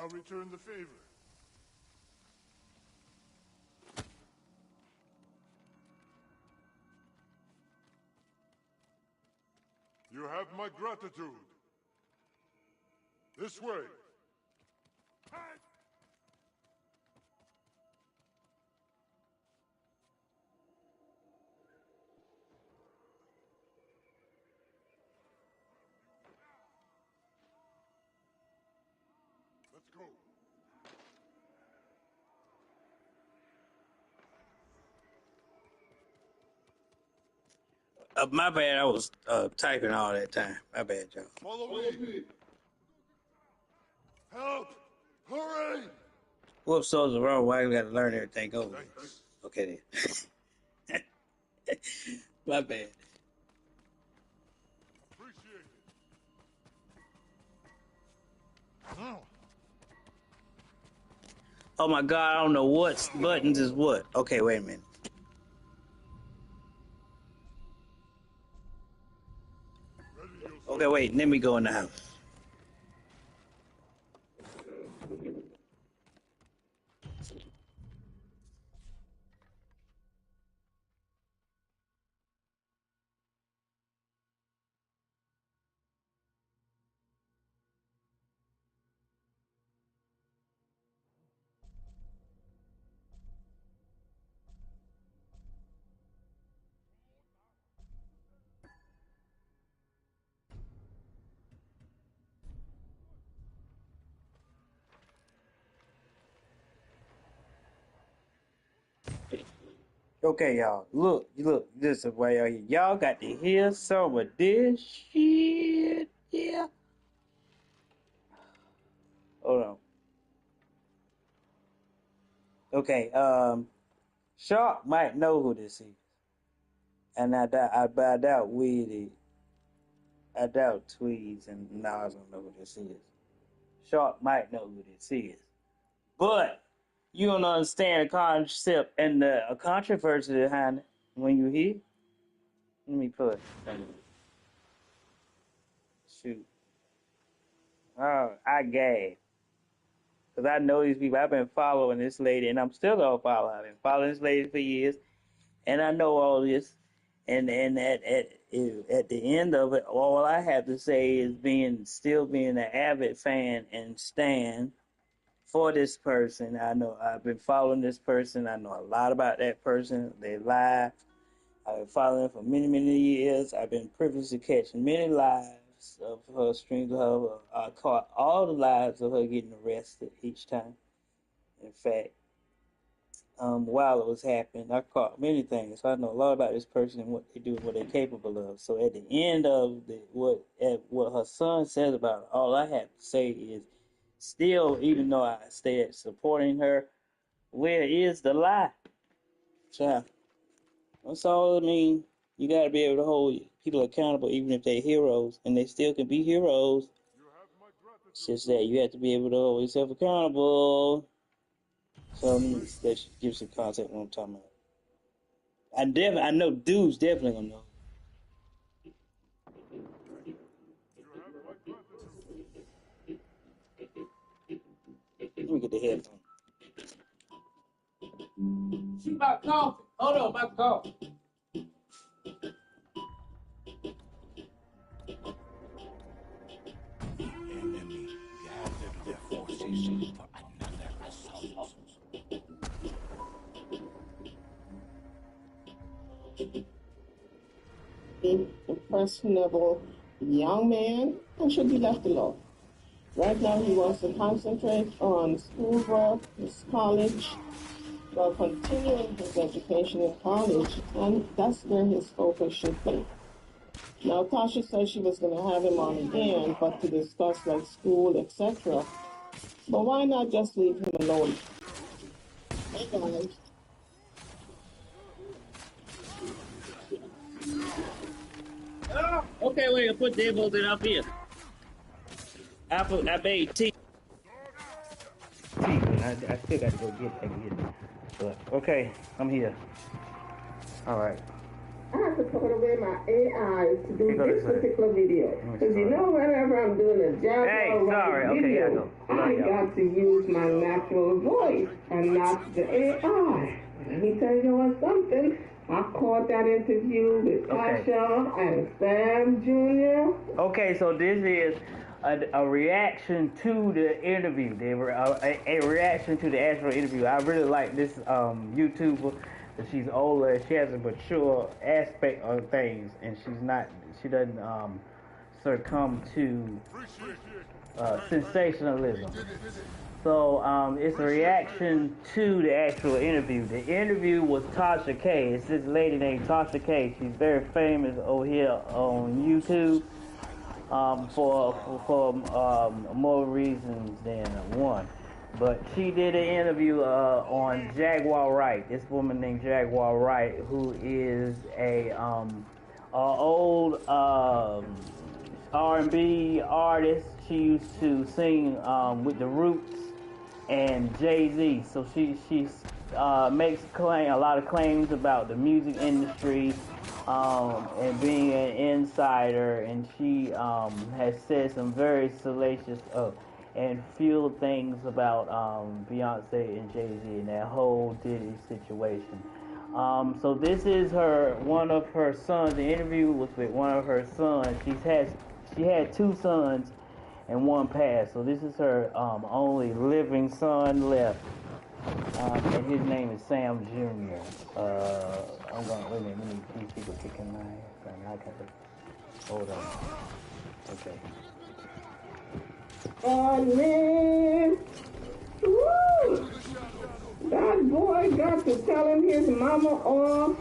I'll return the favor. You have my gratitude. This way. Let's go. My bad, I was typing all that time. My bad, y'all. Follow me. Help! Hurry! Whoops, so the wrong way. I got to learn everything over. Thanks. Okay, then. My bad. Appreciate it. Oh. Oh my God, I don't know what buttons is what. Okay, wait a minute. Okay, wait, let me go in the house. Okay, y'all. Look, this is why y'all here. Y'all got to hear some of this shit. Yeah. Hold on. Okay, Shark might know who this is. And I doubt Weedy. I doubt Tweeds and Nas don't know who this is. Shark might know who this is. But you don't understand the concept and the controversy behind it when you hear. Let me put. Shoot. Oh, I gag. Because I know these people. I've been following this lady, and I'm still going to follow her. I've been following this lady for years, and I know all this. And at the end of it, all I have to say is still being an avid fan and stan for this person. I know I've been following this person. I know a lot about that person. They lie. I've been following them for many, many years. I've been privileged to catch many lives of her streams of her. I caught all the lives of her getting arrested each time. In fact, while it was happening, I caught many things. So I know a lot about this person and what they do and what they're capable of. So at the end of what her son says about her, all I have to say is, still, even though I stay supporting her, where is the lie? Child. That's all I mean. You got to be able to hold people accountable, even if they're heroes, and they still can be heroes. It's just that you have to be able to hold yourself accountable. So that should give some context what I'm talking about. I know dudes definitely gonna know. Let me get the headphone. See my coffee. Hold on, my coffee. Enemy gathered their forces for another assault. Impressionable young man and should be left alone. Right now he wants to concentrate on schoolwork, his college, while continuing his education in college, and that's where his focus should be. Now Tasha said she was going to have him on again, but to discuss like school, etc. But why not just leave him alone? Hey guys. Oh, okay, wait, I put Devils in up here. I made tea. I still got to go get it. But okay, I'm here. All right. I have to put away my AI to do this particular video. Because you know, whenever I'm doing a Jaguar video, I got to use my natural voice and not the AI. Let me tell you what something. I caught that interview with Tasha and Sam Jr. Okay, so this is a reaction to the interview. They were a reaction to the actual interview. I really like this YouTuber. She's older. She has a mature aspect of things, and she doesn't succumb to sensationalism. So it's a reaction to the actual interview. The interview was Tasha K. It's this lady named Tasha K. She's very famous over here on YouTube for more reasons than one. But she did an interview on Jaguar Wright. This woman named Jaguar Wright, who is a old R&B artist. She used to sing with the Roots and Jay-Z. So she makes a lot of claims about the music industry and being an insider. And she has said some very salacious and fueled things about Beyonce and Jay-Z and that whole Diddy situation. So this is one of her sons. The interview was with one of her sons. She had two sons and one passed. So this is her only living son left. And his name is Sam Jr. I'm going to, wait a minute, these people kicking my ass. I got to, hold on. Okay. Oh, man. Woo! That boy got to telling his mama off.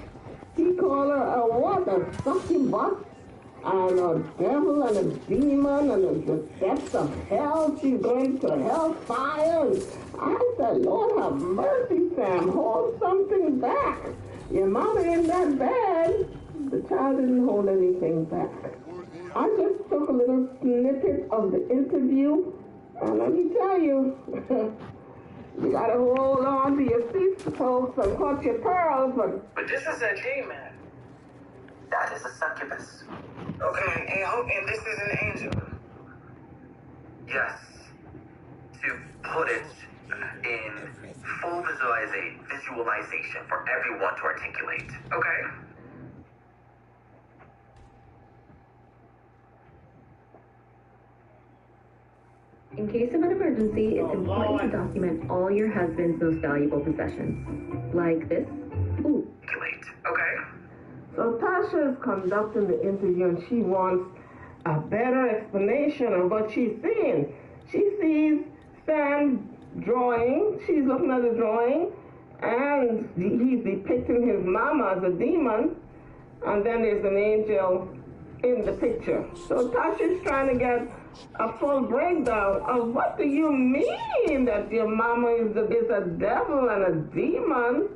He called her a what? A succubus? And a devil and a demon and the depths of hell. She's going to hellfire. I said, Lord have mercy, Sam. Hold something back. Your mama ain't that bad. The child didn't hold anything back. I just took a little snippet of the interview, and let me tell you, you gotta hold on to your seats, folks, and clutch your pearls, But this is a demon. That is a succubus. Okay, and this is an angel. Yes. To put it in full visualization for everyone to articulate. Okay? In case of an emergency, it's important to document all your husband's most valuable possessions. Like this. Ooh. Okay. So Tasha is conducting the interview, and she wants a better explanation of what she's seeing. She sees Sam drawing. She's looking at the drawing, and he's depicting his mama as a demon, and then there's an angel in the picture. So Tasha's trying to get a full breakdown of what do you mean that your mama is a devil and a demon?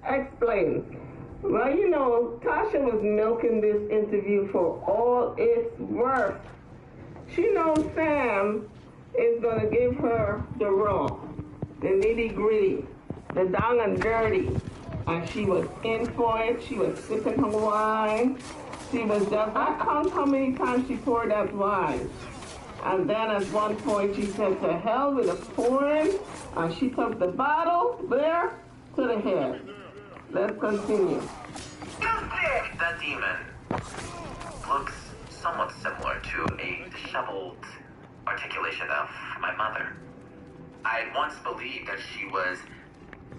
Explain. Well, you know, Tasha was milking this interview for all it's worth. She knows Sam is going to give her the raw, the nitty-gritty, the down and dirty. And she was in for it. She was sipping her wine. She was just, I count how many times she poured that wine. And then at one point she said, to hell with the pouring. And she took the bottle there to the head. Let's continue. That demon looks somewhat similar to a disheveled articulation of my mother. I once believed that she was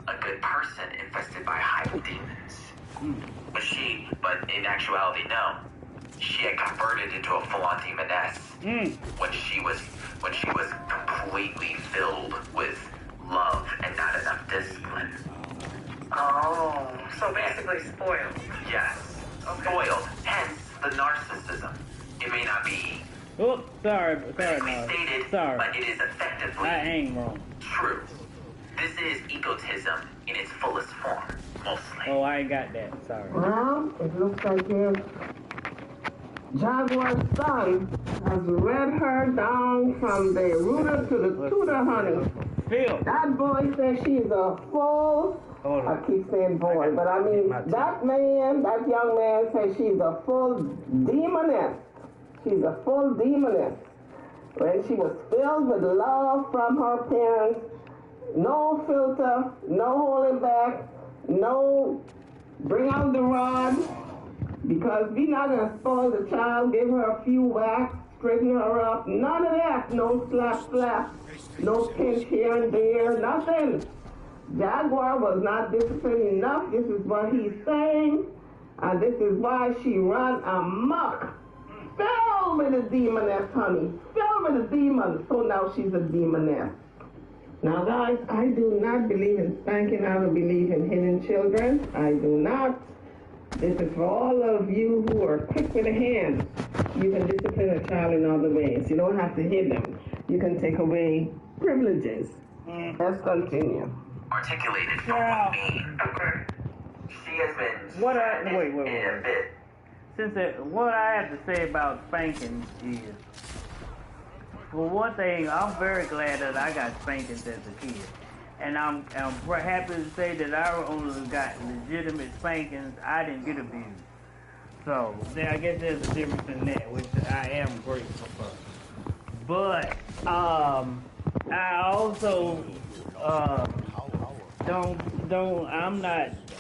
a good person infested by hive demons. But in actuality, no. She had converted into a full-on demoness when she was completely filled with love and not enough discipline. Oh, so basically spoiled. Yes, spoiled. Hence the narcissism. It may not be Oops, sorry, stated, sorry. but it is effectively I ain't wrong. true. This is egotism in its fullest form, mostly. Oh, I ain't got that. Sorry. Well, it looks like his Jaguar's son has read her down from the rooter to the tutor, honey. Phil. That boy says she's a full. Hold I on. keep saying boy, but I mean that man, that young man says she's a full demoness. She's a full demoness. When she was filled with love from her parents, no filter, no holding back, no bring out the rod, because we're not going to spoil the child, give her a few whacks, straighten her up, none of that, no slap, no pinch here and there, nothing. Jaguar was not disciplined enough, this is what he's saying, and this is why she ran amok. Filled with a demoness, honey, filled with a demon, so now she's a demoness. Now guys, I do not believe in spanking, I don't believe in hitting children, I do not. This is for all of you who are quick with the hands. You can discipline a child in other ways. You don't have to hit them. You can take away privileges. Let's continue. Articulated from me. Okay. She has been Wait. in a bit. What I have to say about spanking is, for one thing, I'm very glad that I got spankings as a kid. And I'm happy to say that I only got legitimate spankings. I didn't get abused. So I guess there's a difference in that, which I am grateful for. But I also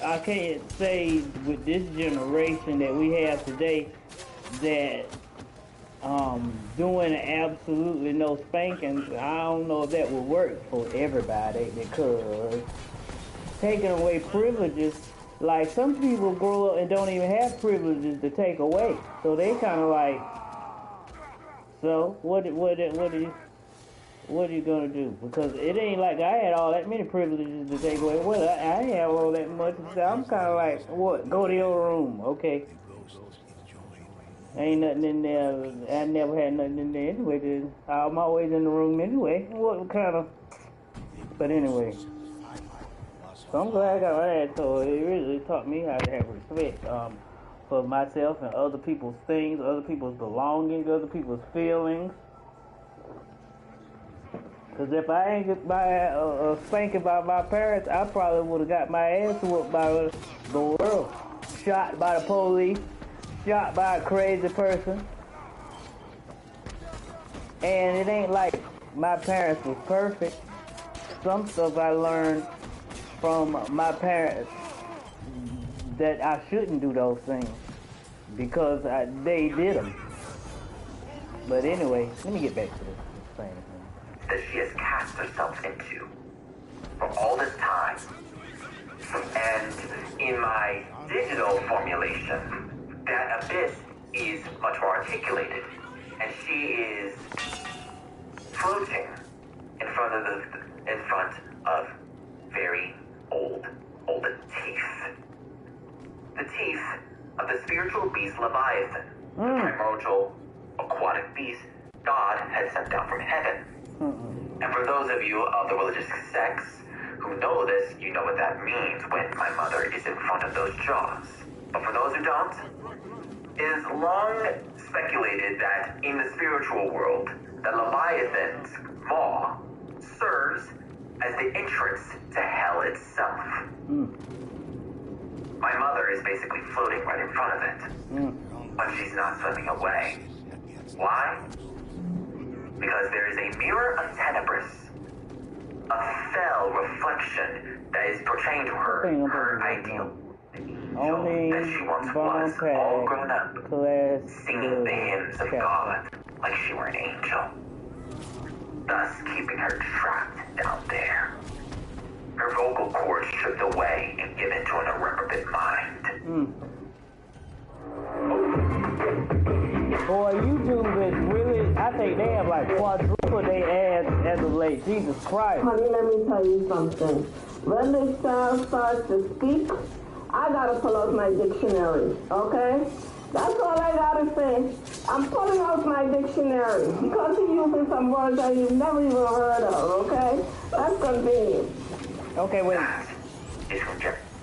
I can't say with this generation that we have today that doing absolutely no spankings, I don't know if that would work for everybody, because taking away privileges, like some people grow up and don't even have privileges to take away, so they kind of like, so what are you gonna do? Because it ain't like I had all that many privileges to take away. Well, I ain't have all that much, so I'm kind of like, what? Go to your room, okay? Ain't nothing in there. I never had nothing in there anyway, because I'm always in the room anyway. What kind of... But anyway. So I'm glad I got that, so it really taught me how to have respect for myself and other people's things, other people's belongings, other people's feelings. Because if I ain't get my spanking by my parents, I probably would have got my ass whooped by the world. Shot by the police. Shot by a crazy person. And it ain't like my parents was perfect. Some stuff I learned from my parents that I shouldn't do those things because they did them. But anyway, let me get back to this thing. That she has cast herself into for all this time. And in my digital formulation, that abyss is much more articulated, and she is floating in front of very old teeth. The teeth of the spiritual beast Leviathan, the primordial aquatic beast God had sent down from heaven. And for those of you of the religious sects who know this, you know what that means when my mother is in front of those jaws. But for those who don't, it is long speculated that in the spiritual world, that Leviathan's maw serves as the entrance to hell itself. My mother is basically floating right in front of it, but she's not swimming away. Why? Because there is a mirror of Tenebris, a fell reflection that is portraying to her her ideal angel that she once was, all grown up, singing the hymns of God like she were an angel, thus keeping her trapped down there. Her vocal cords stripped away and given to an irreprobate mind. Boy, YouTube is really, I think they have like quadruple their ass as of late. Jesus Christ. Honey, let me tell you something. When this child starts to speak, I gotta pull out my dictionary, okay? That's all I gotta say. I'm pulling out my dictionary because he's using some words that you've never even heard of, okay? That's convenient. Okay, wait.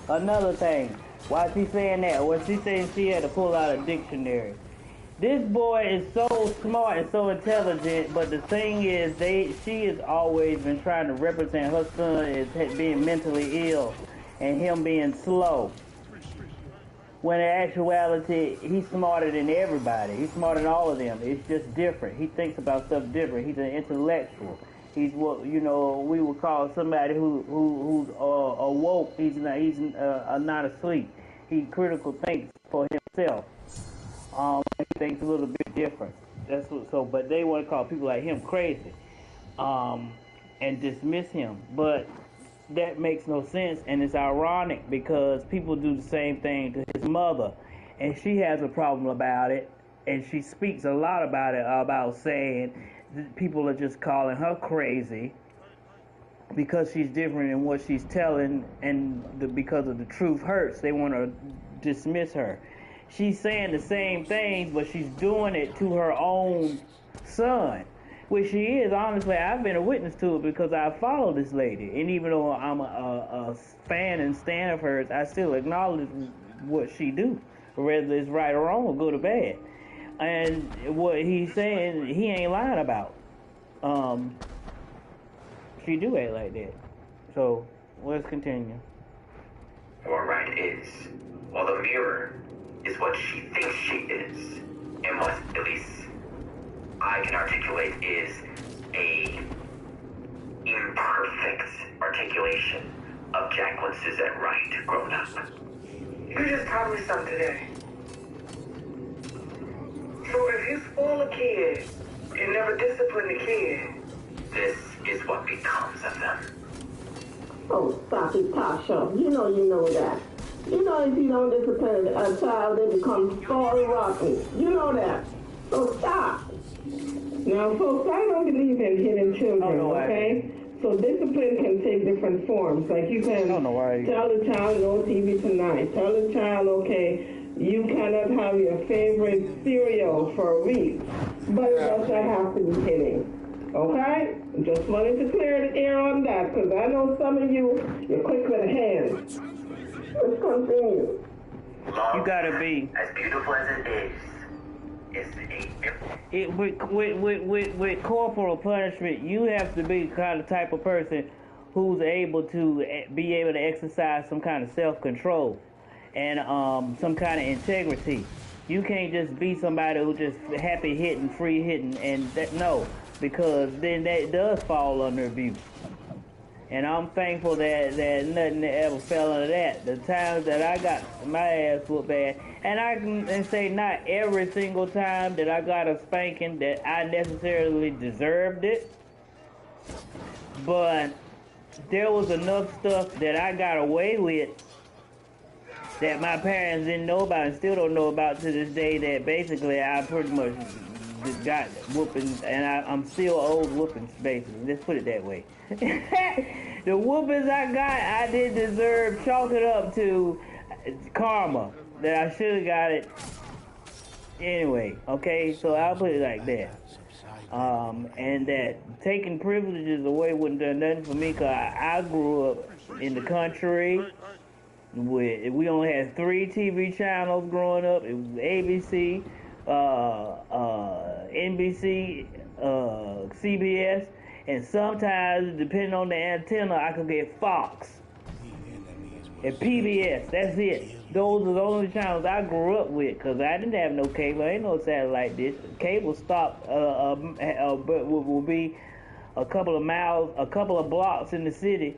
Another thing. Why is she saying that? Was she saying she had to pull out a dictionary? This boy is so smart and so intelligent, but the thing is, she has always been trying to represent her son as being mentally ill and him being slow. When in actuality, he's smarter than everybody. He's smarter than all of them. It's just different. He thinks about stuff different. He's an intellectual. He's what we would call somebody who's awoke. He's not asleep. He critical thinks for himself. He thinks a little bit different. That's what. So, but they want to call people like him crazy, and dismiss him. But that makes no sense, and it's ironic because people do the same thing to his mother, and she has a problem about it, and she speaks a lot about it, about saying that people are just calling her crazy because she's different in what she's telling, and because of the truth hurts, they want to dismiss her. She's saying the same things, but she's doing it to her own son, which she is. Honestly, I've been a witness to it because I follow this lady, and even though I'm a fan and stan of hers, I still acknowledge what she do, whether it's right or wrong, or good or bad. And what he's saying, he ain't lying about. She do act like that. So let's continue. Or right is, while the mirror is what she thinks she is, and what, at least I can articulate, is a imperfect articulation of Jacqueline Suzette Wright grown up. You just taught me something today. So if you spoil a kid and never discipline the kid, this is what becomes of them. Oh, stop it, Tasha. You know that. You know if you don't discipline a child, they become spoiled rotten. You know that. So stop. Now, folks, I don't believe in hitting children, okay? So discipline can take different forms. Like you can tell the child no TV tonight. Tell the child, okay, you cannot have your favorite cereal for a week. But it doesn't have to be hitting. Okay? Just wanted to clear the air on that, because I know some of you're quick with the hands. Let's continue. Love, You gotta be. as beautiful as it is With corporal punishment, you have to be the kind of type of person who's able to be able to exercise some kind of self-control and some kind of integrity. You can't just be somebody who just happy hitting, free hitting, and no, because then that does fall under abuse. And I'm thankful that nothing ever fell under that. The times that I got my ass whooped bad, and I can say not every single time that I got a spanking that I necessarily deserved it, but there was enough stuff that I got away with that my parents didn't know about and still don't know about to this day, that basically I pretty much just got whoopings, and I'm still old whoopings, basically. Let's put it that way. The whoopings I got, I did deserve. Chalk it up to karma, that I should have got it anyway. Okay, so I'll put it like that. And that taking privileges away wouldn't do nothing for me, because I grew up in the country. We only had 3 TV channels growing up. It was ABC, NBC, CBS, and sometimes, depending on the antenna, I could get Fox and PBS. That's it. Those are the only channels I grew up with, because I didn't have no cable. Ain't no satellite dish. Cable stopped, but will be a couple of miles, a couple of blocks in the city.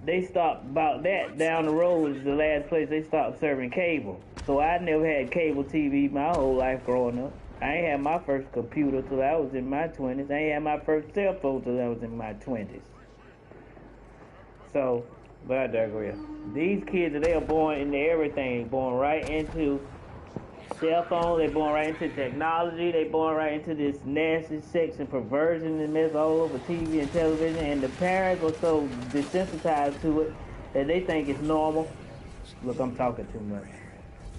They stopped about that down the road is the last place they stopped serving cable. So I never had cable TV my whole life growing up. I ain't had my first computer till I was in my 20s. I ain't had my first cell phone till I was in my 20s. So, but I digress. These kids, they are born into everything. Born right into cell phones. They born right into technology. They born right into this nasty sex and perversion and mess all over TV and television. And the parents are so desensitized to it that they think it's normal. Look, I'm talking too much.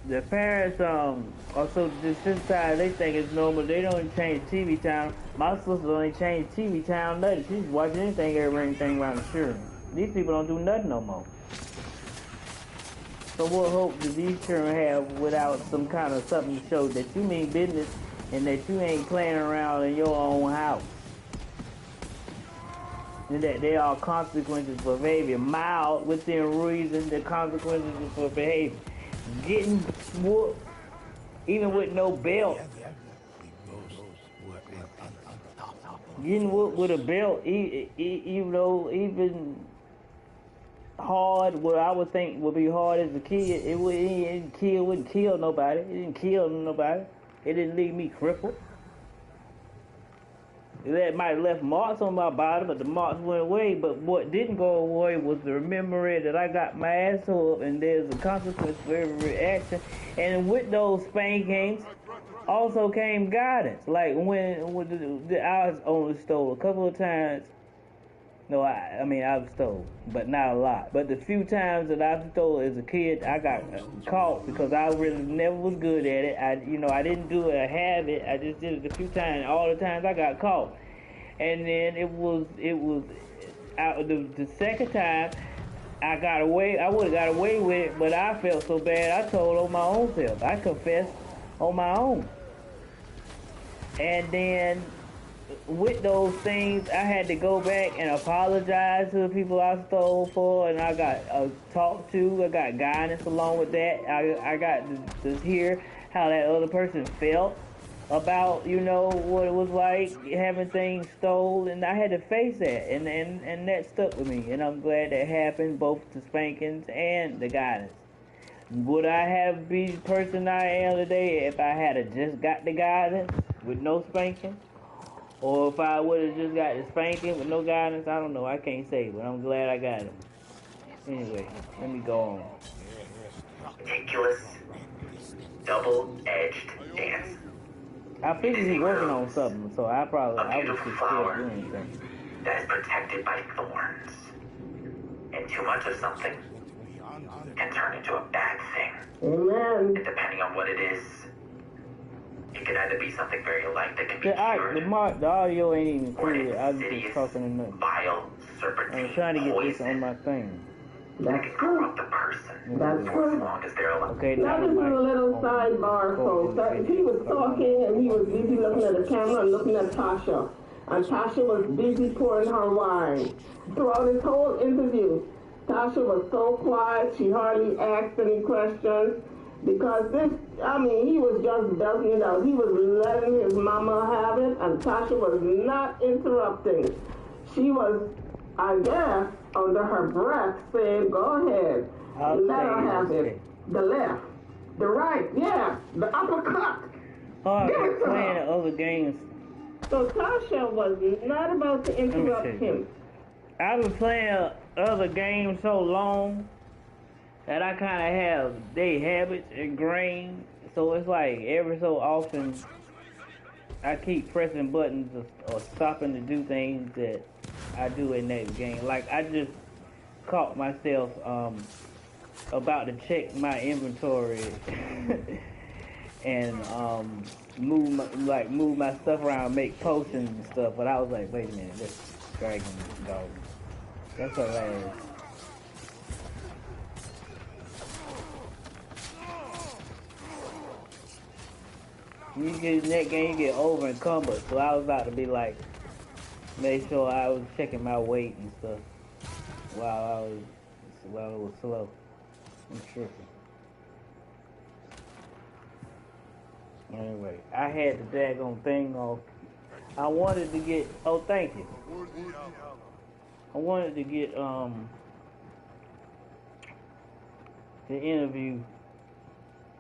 The parents are so desensitized, they think it's normal. They don't change TV channel. My sister only changed TV channel nothing. She's watching anything around the children. These people don't do nothing no more. So what hope do these children have without some kind of something to show that you mean business and that you ain't playing around in your own house? And that there are consequences for behavior, mild within reason, the consequences for behavior. Getting whooped, even with no belt. Getting whooped with a belt, even though even hard, what I would think would be hard as a kid, it wouldn't kill nobody. It didn't kill nobody. It didn't leave me crippled. It might have left marks on my body, but the marks went away. But what didn't go away was the memory that I got my ass whooped, and there's a consequence for every reaction. And with those spankings also came guidance. Like when I was only stole a couple of times. No, I mean I've stole, but not a lot. But the few times that I've stole as a kid, I got caught because I really never was good at it. I didn't do it a habit. I just did it a few times. All the times I got caught, and then it was the second time I got away. I would have got away with it, but I felt so bad. I told on my own self. I confessed on my own, and then with those things, I had to go back and apologize to the people I stole for, and I got talked to. I got guidance along with that. I got to hear how that other person felt about, what it was like having things stolen, and I had to face that, and that stuck with me, and I'm glad that happened, both the spankings and the guidance. Would I have been the person I am today if I had just got the guidance with no spanking? Or if I would have just got the spanking with no guidance, I don't know. I can't say, but I'm glad I got him. Anyway, let me go on. Meticulous, double-edged dance. I figured he's working on something, so I was just flower still doing something. that is protected by thorns. And too much of something can turn into a bad thing. Amen. And depending on what it is, it can either be something very light that can be cured, The audio ain't even or clear. an I was just insidious, talking enough. vile, serpentine I'm trying to get this poison on my thing. that can corrupt a person That's as true. long as they're alive. Okay, Now this is a little sidebar, folks. He was talking and he was busy looking at the camera and looking at Tasha. And Tasha was busy pouring her wine. Throughout his whole interview, Tasha was so quiet, she hardly asked any questions. Because he was just belting it out. He was letting his mama have it, and Tasha was not interrupting. She was, I guess, under her breath saying, go ahead, let her have it. The left, the right, yeah, the uppercut. Playing the other games. So Tasha was not about to interrupt him. I've been playing other games so long that I kind of have their habits ingrained. So it's like every so often I keep pressing buttons or stopping to do things that I do in that game. Like I just caught myself about to check my inventory and move my stuff around, make potions and stuff. But I was like, wait a minute, that's dragon dog. That's hilarious. You get in that game, you get over encumbered. So I was about to be like, make sure I was checking my weight and stuff while it was slow. I'm tripping. Anyway, I had the daggone thing off. I wanted to get. Oh, thank you. I wanted to get the interview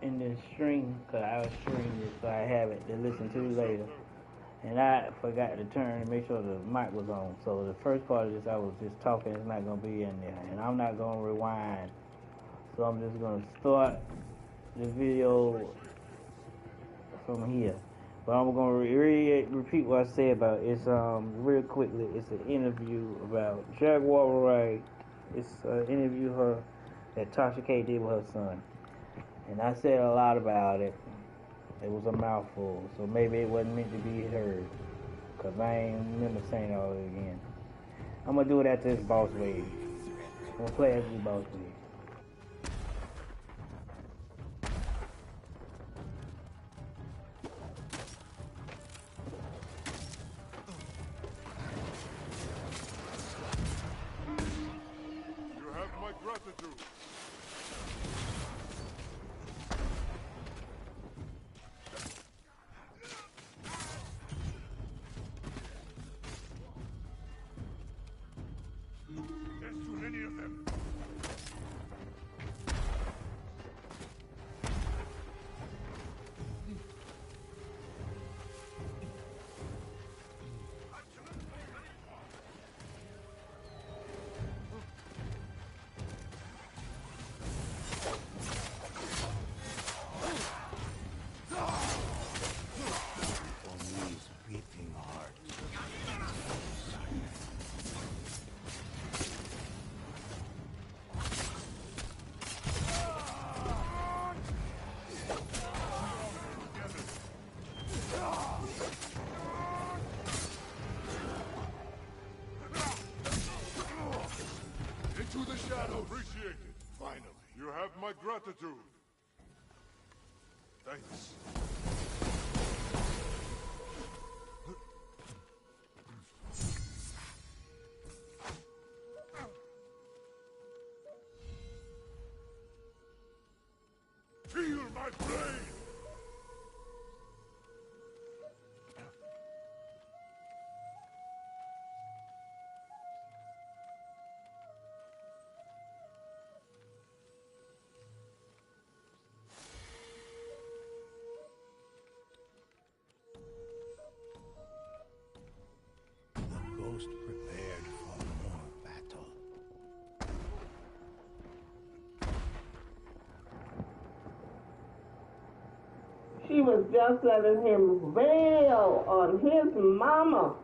in the stream, because I was streaming it, so I have it to listen to later. And I forgot to turn and make sure the mic was on. So the first part of this, I was just talking, it's not going to be in there. And I'm not going to rewind. So I'm just going to start the video from here. But I'm going to repeat what I said about it. It's, real quickly, it's an interview about Jaguar Wright. It's an interview that Tasha K did with her son. And I said a lot about it. It was a mouthful, so maybe it wasn't meant to be heard. Because I ain't remember saying all of it again. I'm going to do it after this boss wave. I'm going to play as this boss wave. to the shadows. Appreciate it. Finally, you have my gratitude. Thanks. Feel my blade! The ghost prepared for more battle. She was just letting him rail on his mama.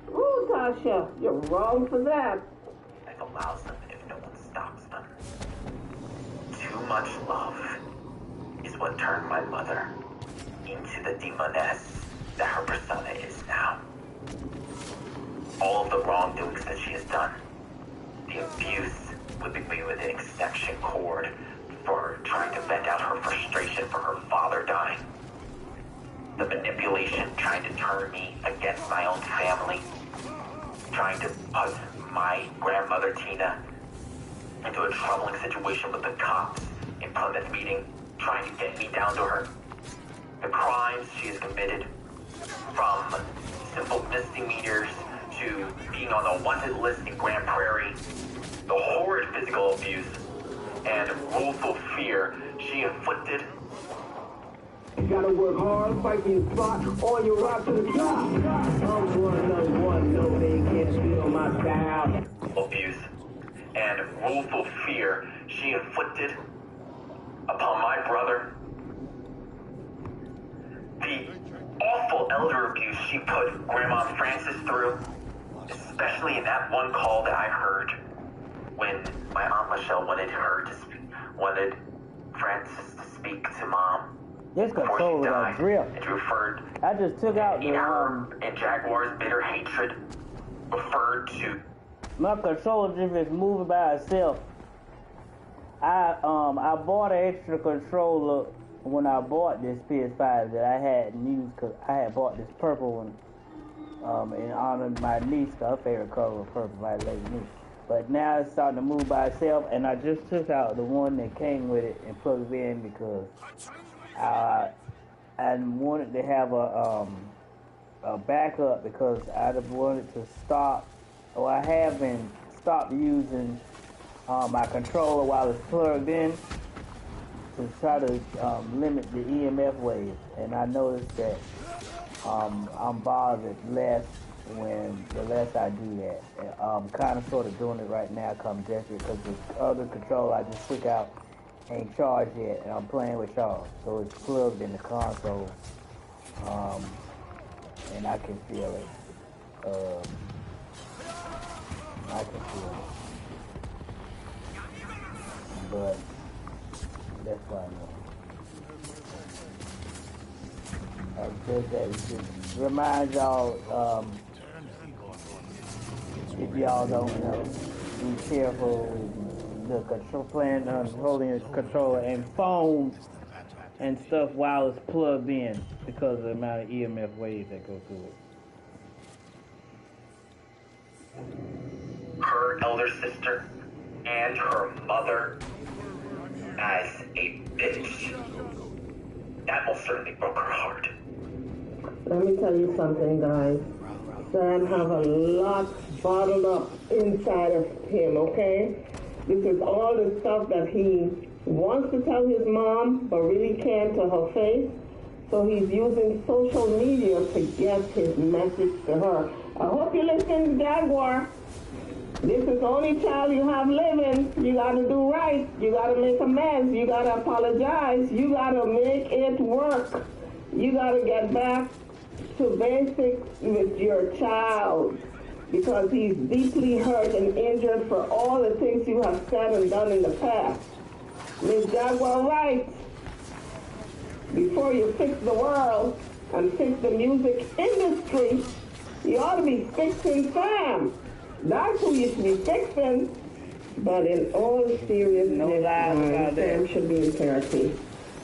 Ooh, Tasha, you're wrong for that. Life allows them if no one stops them. Too much love is what turned my mother into the demoness that her persona is now. All of the wrongdoings that she has done, the abuse, whipping me with an extension cord for trying to vent out her frustration for her father dying, the manipulation trying to turn me against my own family, trying to put my grandmother Tina into a troubling situation with the cops in Plymouth meeting, trying to get me down to her. The crimes she has committed, from simple misdemeanors to being on the wanted list in Grand Prairie, the horrid physical abuse and willful fear she inflicted. You gotta work hard, fight for your spot, or you rock to the top. I'm one, no, they can't steal my style. Abuse and willful fear she inflicted upon my brother. The awful elder abuse she put Grandma Frances through, especially in that one call that I heard when my Aunt Michelle wanted Frances to speak to Mom This before she controller died, got grip. and she referred I just took out in her the and Jaguar's bitter hatred, referred to my controller just is moving by itself. I bought an extra controller when I bought this PS5 that I hadn't used, because I had bought this purple one in honor of my niece, cause her favorite color was purple, my lady niece. But now it's starting to move by itself, and I just took out the one that came with it and plugged it in because I wanted to have a backup, because I wanted to stop, or I have been stopped using my controller while it's plugged in to try to limit the EMF waves. And I noticed that I'm bothered less when the less I do that. I'm kind of sort of doing it right now, because the other controller I just took out ain't charged yet, and I'm playing with y'all, so it's plugged in the console, and I can feel it. I can feel it, but that's why I know. Just remind y'all, if y'all don't know, be careful with the control plan on holding the controller and phones and stuff while it's plugged in, because of the amount of EMF waves that go through it. her elder sister and her mother as a bitch. That most certainly broke her heart. Let me tell you something, guys. Sam have a lot bottled up inside of him, okay? This is all the stuff that he wants to tell his mom, but really can't to her face. So he's using social media to get his message to her. I hope you listen to Jaguar. This is the only child you have living. You gotta do right. You gotta make amends. You gotta apologize. You gotta make it work. You gotta get back to basics with your child, because he's deeply hurt and injured for all the things you have said and done in the past. Ms. Jaguar writes, before you fix the world and fix the music industry, you ought to be fixing Sam. That's who you should be fixing. But in all seriousness, No lies about Sam that. should be in therapy.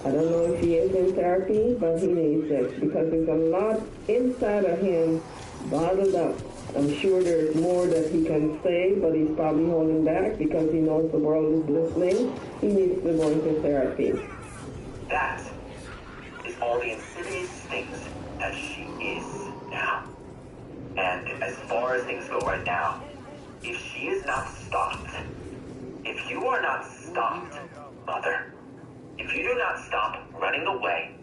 I don't know if he is in therapy, but he needs it because there's a lot inside of him bottled up. I'm sure there's more that he can say, but he's probably holding back because he knows the world is listening. He needs to go into therapy. That is all the insidious things that she is now. And as far as things go right now, if she is not stopped, if you are not stopped, Mother, if you do not stop running away,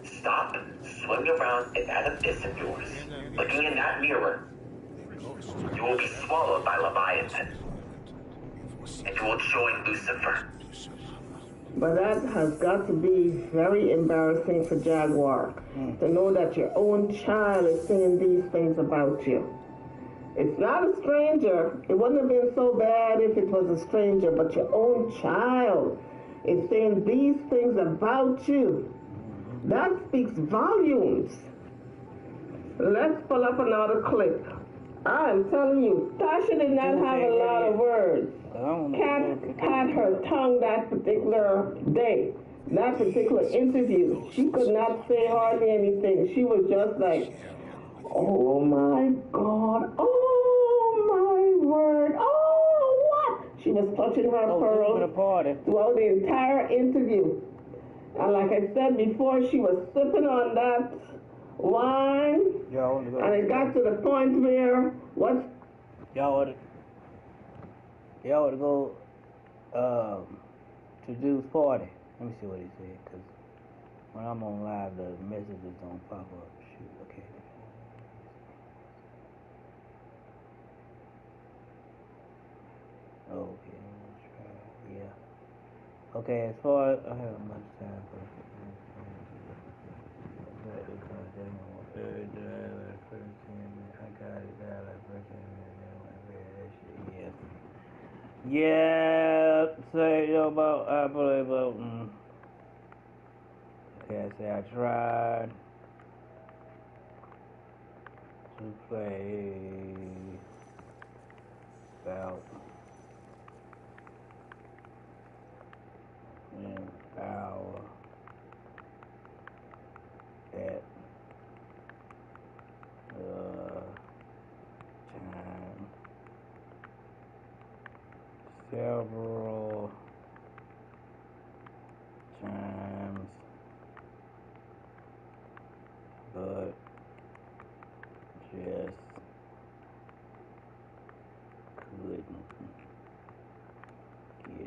stop swimming around in that abyss of yours, looking in that mirror, you will be swallowed by Leviathan, and you will join Lucifer. But that has got to be very embarrassing for Jaguar to know that your own child is saying these things about you. It's not a stranger. It wouldn't have been so bad if it was a stranger, but your own child is saying these things about you. That speaks volumes. Let's pull up another clip. I'm telling you, Tasha did not have a lot of words. Kat had her tongue that particular day, that particular interview. She could not say hardly anything. She was just like, oh my God, oh my word, oh what? She was touching her pearls throughout the entire interview. And like I said before, she was sipping on that wine, and it got to the point where Y'all ought to go to Dude's party. Let me see what he said, because when I'm on live, the messages don't pop up. Shoot, okay. Okay, let's try. Yeah. Okay, as far as I have much time for yeah, say about I believe okay, I say I tried to play about an hour at time several times, but just couldn't get into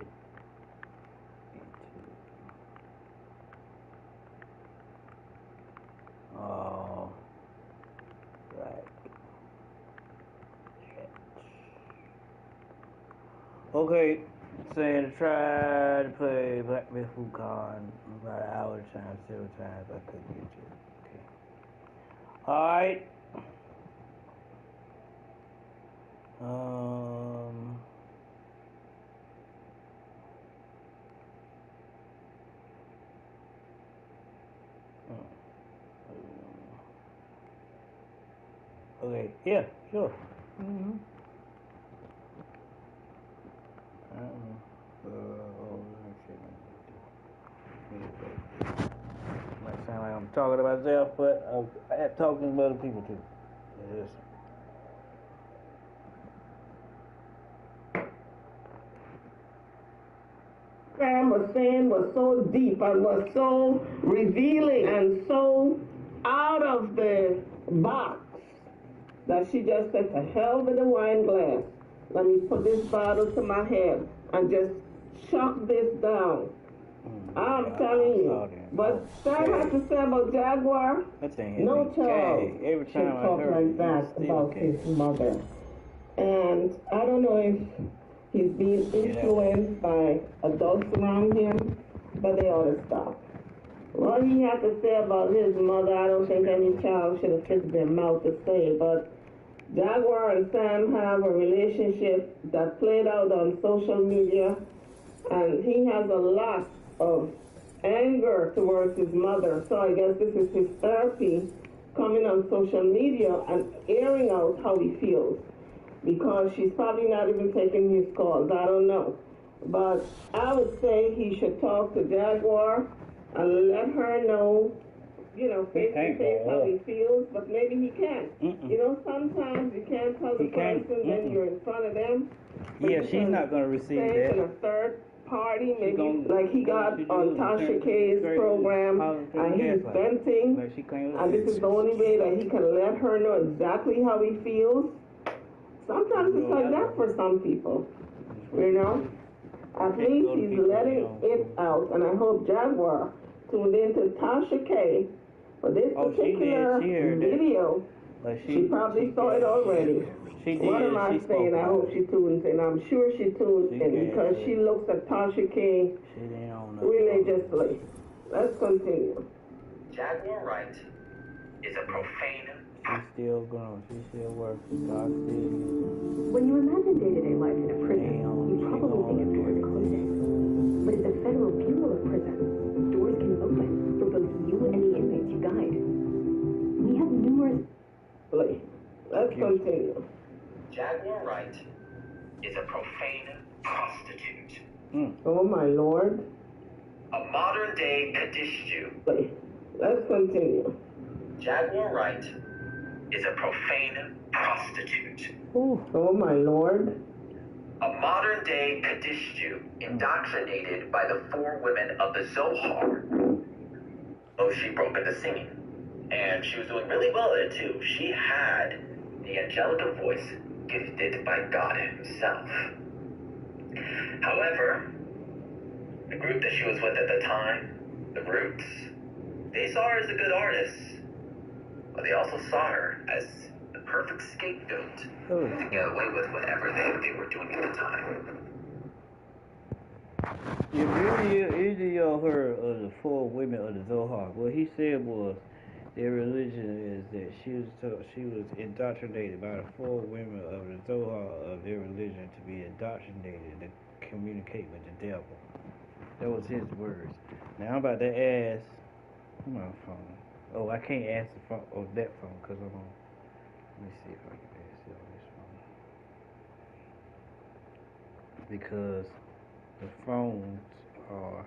all like that. Okay, saying to try to play Black Myth Wukong about an hour at a time, several times I couldn't get to it. Okay. Alright. Okay, yeah, sure. Mm-hmm. Might sound like I'm talking to myself, but I have talking to other people too. Yes. Sam was saying was so deep and was so revealing and so out of the box that she just said, to hell with the wine glass. Let me put this bottle to my head and just chuck this down. I'm telling you. But Sam had to say about Jaguar, no child should talk like that about his mother. And I don't know if he's being influenced by adults around him, but they ought to stop. What he had to say about his mother, I don't think any child should have fixed their mouth to say, but Jaguar and Sam have a relationship that played out on social media, and he has a lot of anger towards his mother. So I guess this is his therapy, coming on social media and airing out how he feels. because she's probably not even taking his calls. I don't know. But I would say he should talk to Jaguar and let her know, face to face how he feels, but maybe he can't. Sometimes you can't tell the person when you're in front of them. Yeah, she's not going to receive that. In a third party, maybe like he got on Tasha K's program, and he's venting, and this is the only way that he can let her know exactly how he feels. Sometimes it's like that for some people, At least he's letting it out, and I hope Jaguar tuned into Tasha K for this particular video. She probably saw it already. What am I saying? I hope she tunes in. I'm sure she tunes in because she looks at Tasha K religiously. Let's continue. Jaguar Wright is a profane. She's still growing. She's still working. God still. When you imagine day-to-day life in a prison, you probably think of doors closing. But at the Federal Bureau of Prisons, doors can open for both you and the inmates you guide. We have numerous... Let's continue. Jaguar Wright is a profane prostitute. Oh my lord. A modern-day Kadishju. Let's continue. Jaguar Wright is a profane prostitute. Oh my lord. A modern-day Kadishju indoctrinated by the 4 women of the Zohar. Oh, she broke into singing. And she was doing really well at it too. She had the angelic voice gifted by God himself. However, the group that she was with at the time, the Roots, they saw her as a good artist, but they also saw her as the perfect scapegoat to get away with whatever they were doing at the time. Either y'all heard of the 4 women of the Zohar. What he said was their religion is that she was indoctrinated by the 4 women of the Zohar of their religion to be indoctrinated to communicate with the devil. That was his words. Now I'm about to ask my phone. Oh, I can't ask the phone or that phone because I'm on. Let me see if I can ask it on this phone. Because the phones are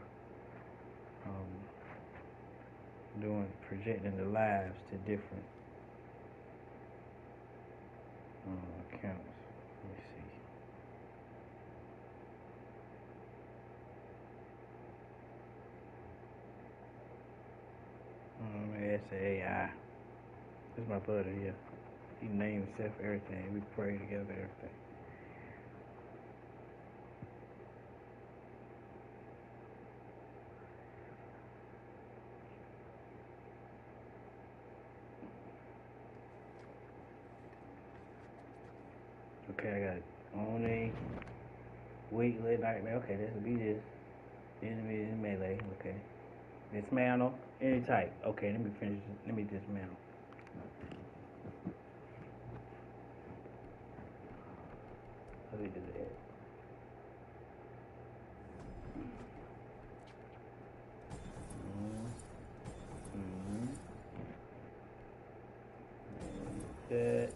projecting the lives to different accounts. Let me see. I'm gonna ask the AI. This is my brother here. He named himself everything. We pray together, everything. Okay, I got it. Only weekly nightmare. Okay, this will be this. Enemy melee. Okay. Dismantle. Any type. Okay, let me finish. Let me dismantle. Let me do that. That.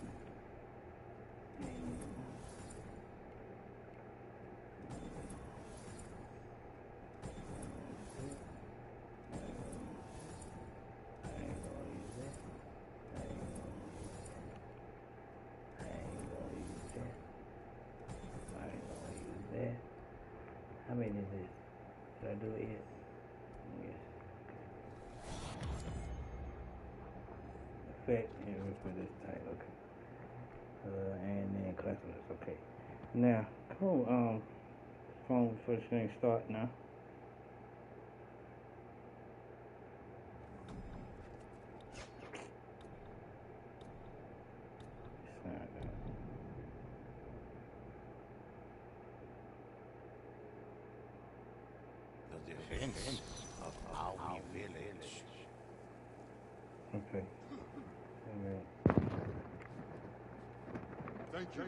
How many is this? Did I do it yet? Yes. Effect, and we put this tight, okay. And then classmates, okay. Now, cool, phone first thing start now. Defense of our village. Okay. Thank you.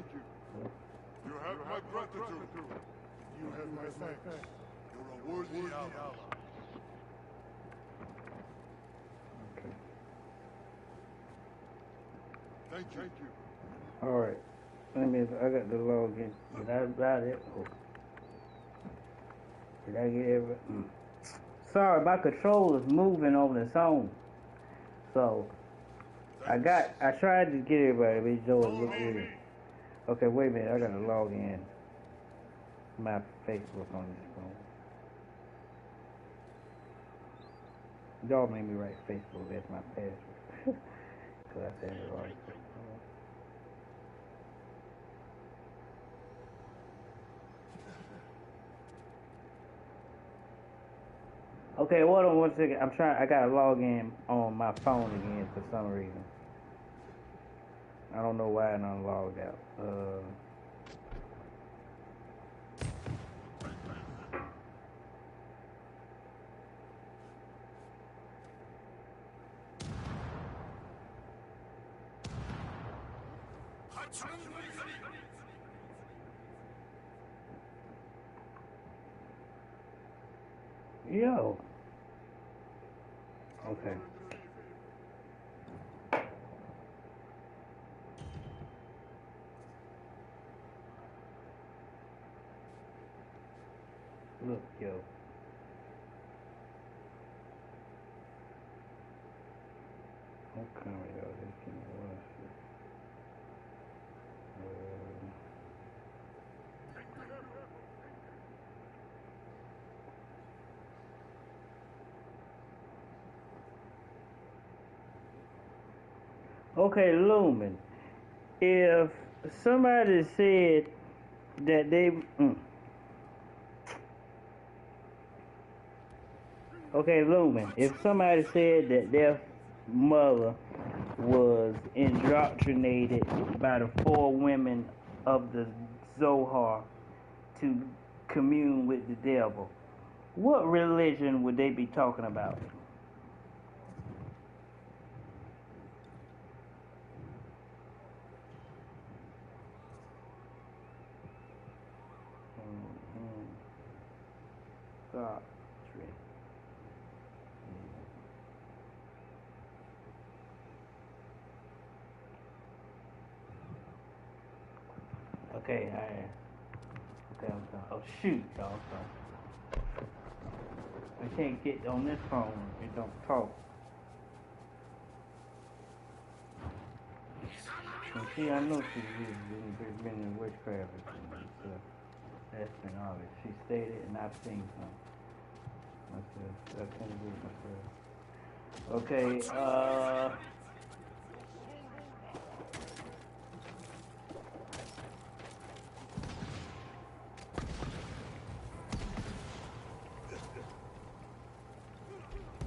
You have my gratitude. You have my thanks. You're a worthy ally. Okay. Thank you. All right. Let me. I got the login. Did I buy it? Oh, did I get it? Sorry, my controller's moving on its own. So I tried to get everybody, but it don't look weird. Okay, wait a minute. I gotta log in my Facebook on this phone. Y'all made me write Facebook as my password. Cause I said it right. Okay, hold on 1 second. I gotta log in on my phone again for some reason. I don't know why I'm logged out. Yo. Okay. Look, yo. Okay, yo, this can work. Okay, Lumen. If somebody said that they okay, Lumen. If somebody said that their mother was indoctrinated by the 4 women of the Zohar to commune with the devil, what religion would they be talking about? Doctrine. Okay, okay, I'm done. Oh shoot, y'all. I can't get on this phone. It don't talk. And see, I know she's been in witchcraft and stuff. That's been obvious. She stated, and I've seen some. That's gonna do myself. Okay,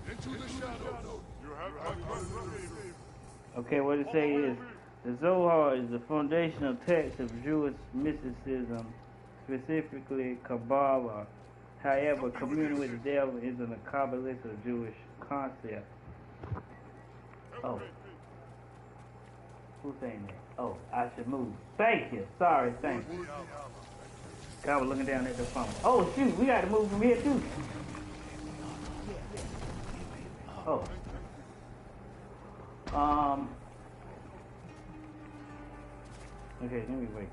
Into the shadows. You have my gratitude. okay, what it say is, the Zohar is the foundational text of Jewish mysticism, specifically Kabbalah. However, communing with the devil isn't a Kabbalistic Jewish concept. Oh, who's saying that? Oh, I should move. Thank you. Sorry, thank you. I was looking down at the phone. Oh, shoot, we got to move from here, too. Oh. Okay, let me wait.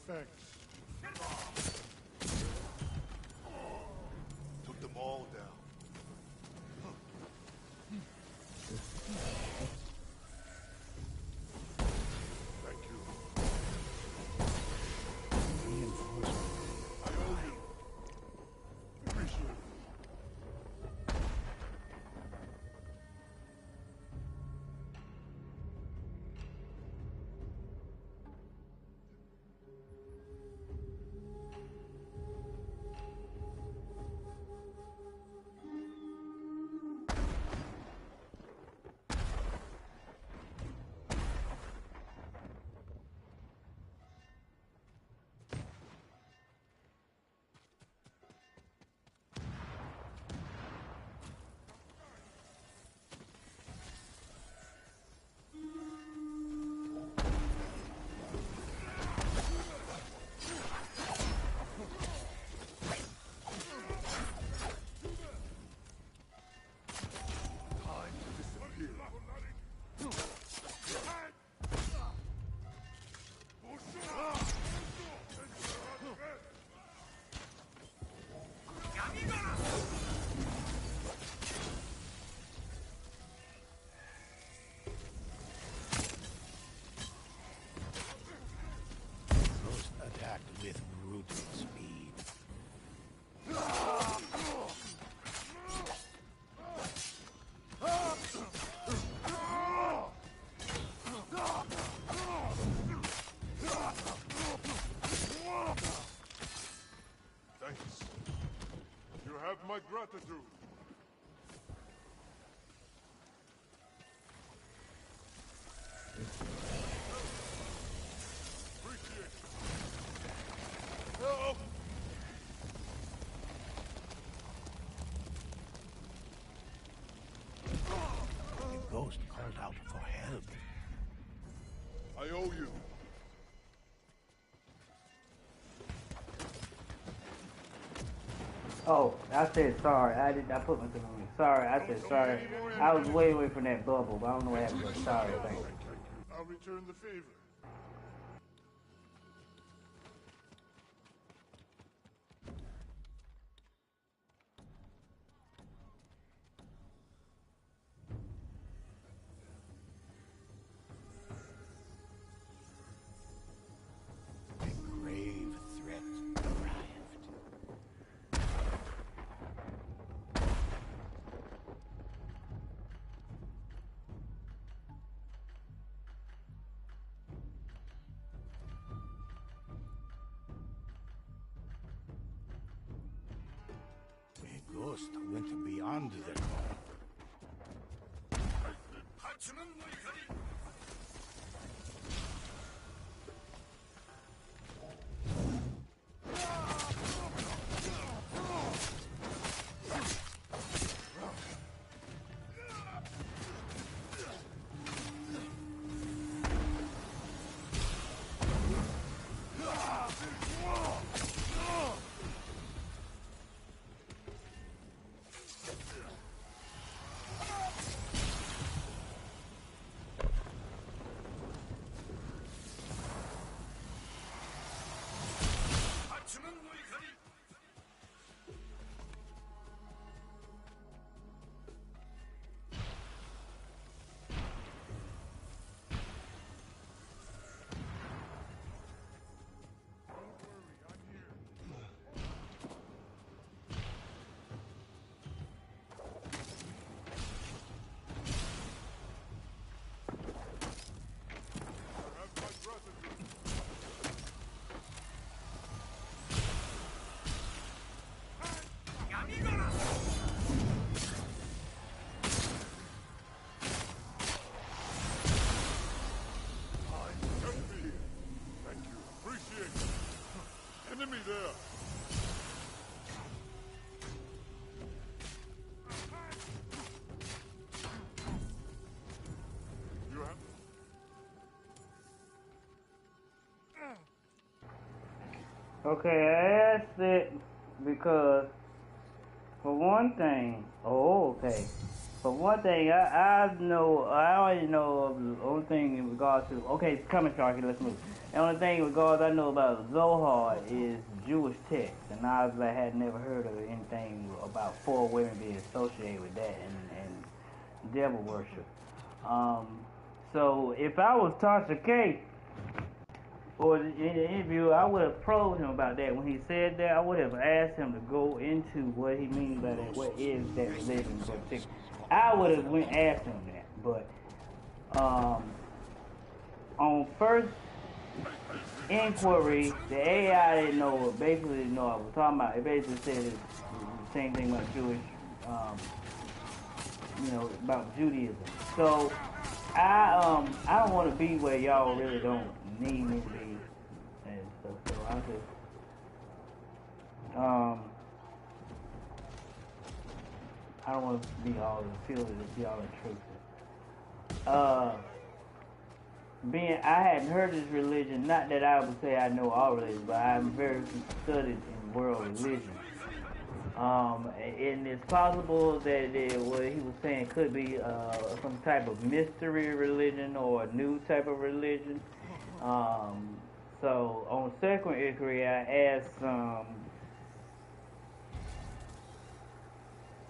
thanks. Took them all down. Thank you. Reinforcement. I owe you. Appreciate it. Ghost attacked with brutal speed. Thanks. You have my gratitude. Appreciate it. Help! The ghost called out for help. I owe you. Oh, I said sorry. I put myself on mute. Sorry, I said sorry. I was way away from that bubble, but I don't know what happened. But sorry, thank you. I'll return the favor. A grave threat arrived. A ghost went beyond the call. Enemy there! You have... Okay, I asked it because, for one thing, oh, okay. But one thing I know, I already know of the only thing in regards to, okay, it's coming, Sharky, let's move. The only thing in regards I know about Zohar is Jewish text, and I had never heard of anything about four women being associated with that and devil worship. So if I was Tasha K, or in the interview, I would have probed him about that. When he said that, I would have asked him to go into what he means by that. What is that religion in particular? I would have went asked him that. But on first inquiry, the AI didn't know. Basically, didn't know what I was talking about. It basically said it's the same thing about Jewish, about Judaism. So I don't want to be where y'all really don't need me to be. So I just I don't want to be all feel to be all intrusive. I hadn't heard this religion, not that I would say I know all religions, but I'm very studied in world religion. And it's possible that what he was saying could be some type of mystery religion or a new type of religion. So on second inquiry, I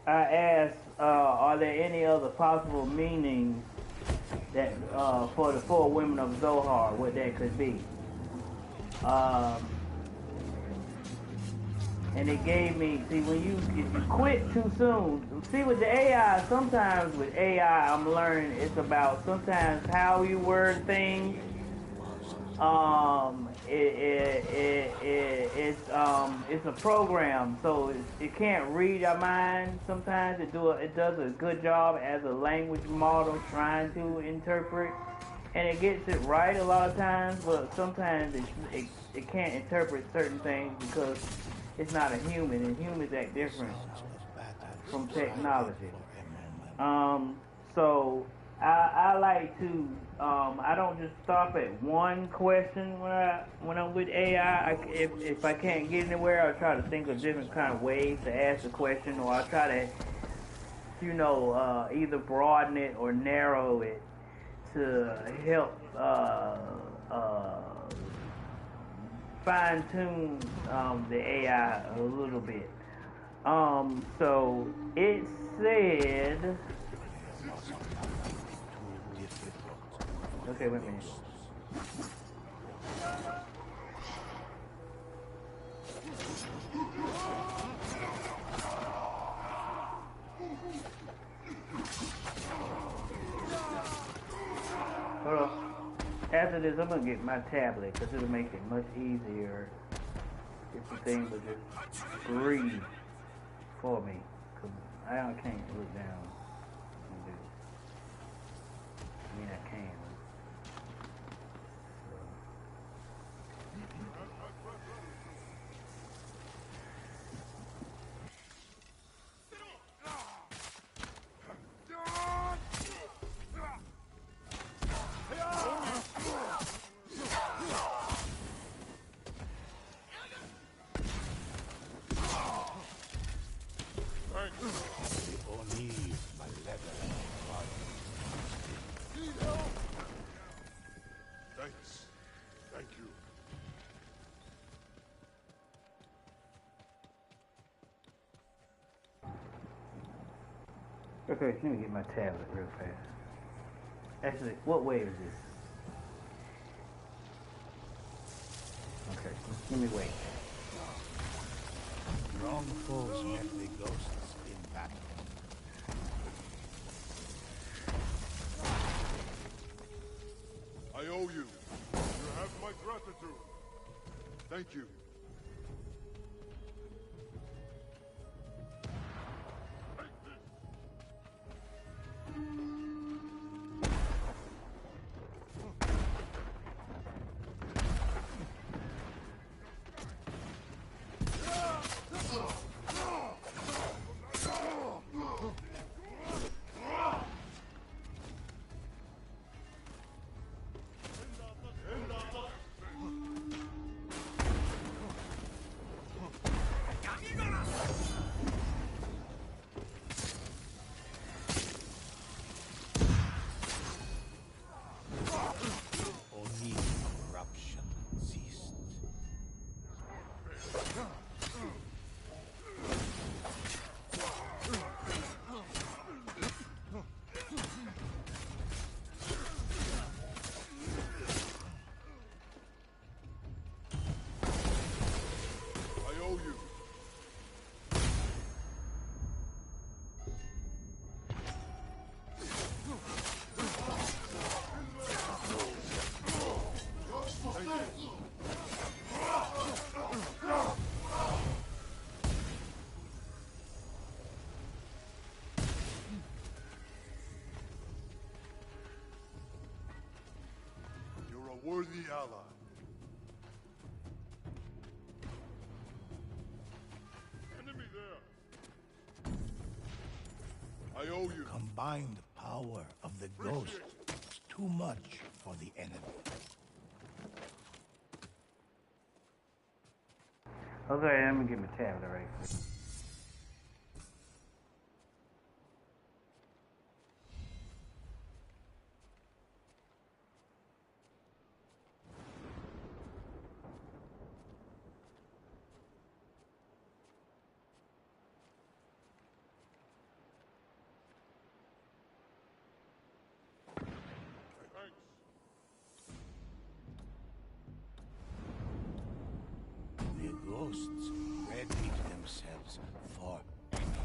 asked, are there any other possible meanings that for the four women of Zohar, what that could be? And it gave me, see, if you quit too soon, see with the AI, sometimes with AI, I'm learning it's about sometimes how you word things. It's a program, so it can't read your mind. Sometimes it does a good job as a language model trying to interpret, and it gets it right a lot of times. But sometimes it can't interpret certain things because it's not a human, and humans act different from technology. So I like to I don't just stop at one question when I'm with AI. If I can't get anywhere, I try to think of different kind of ways to ask the question, or I try to either broaden it or narrow it to help fine tune the AI a little bit. So it said. Okay, wait a minute. Hold on. After this, I'm gonna get my tablet because it'll make it much easier if the thing would just breathe for me. Cause I can't look down. I mean, I can. Thanks. Thank you. Okay, let me get my tablet real fast. Actually, what wave is this? Okay, let me wait. Strong foes met the ghosts in battle. I owe you. You have my gratitude. Thank you. worthy ally. Enemy there. I owe you. Combined power of the ghost is too much for the enemy. Okay, let me get my tablet right quick. Thanks. The ghosts ready themselves for anything.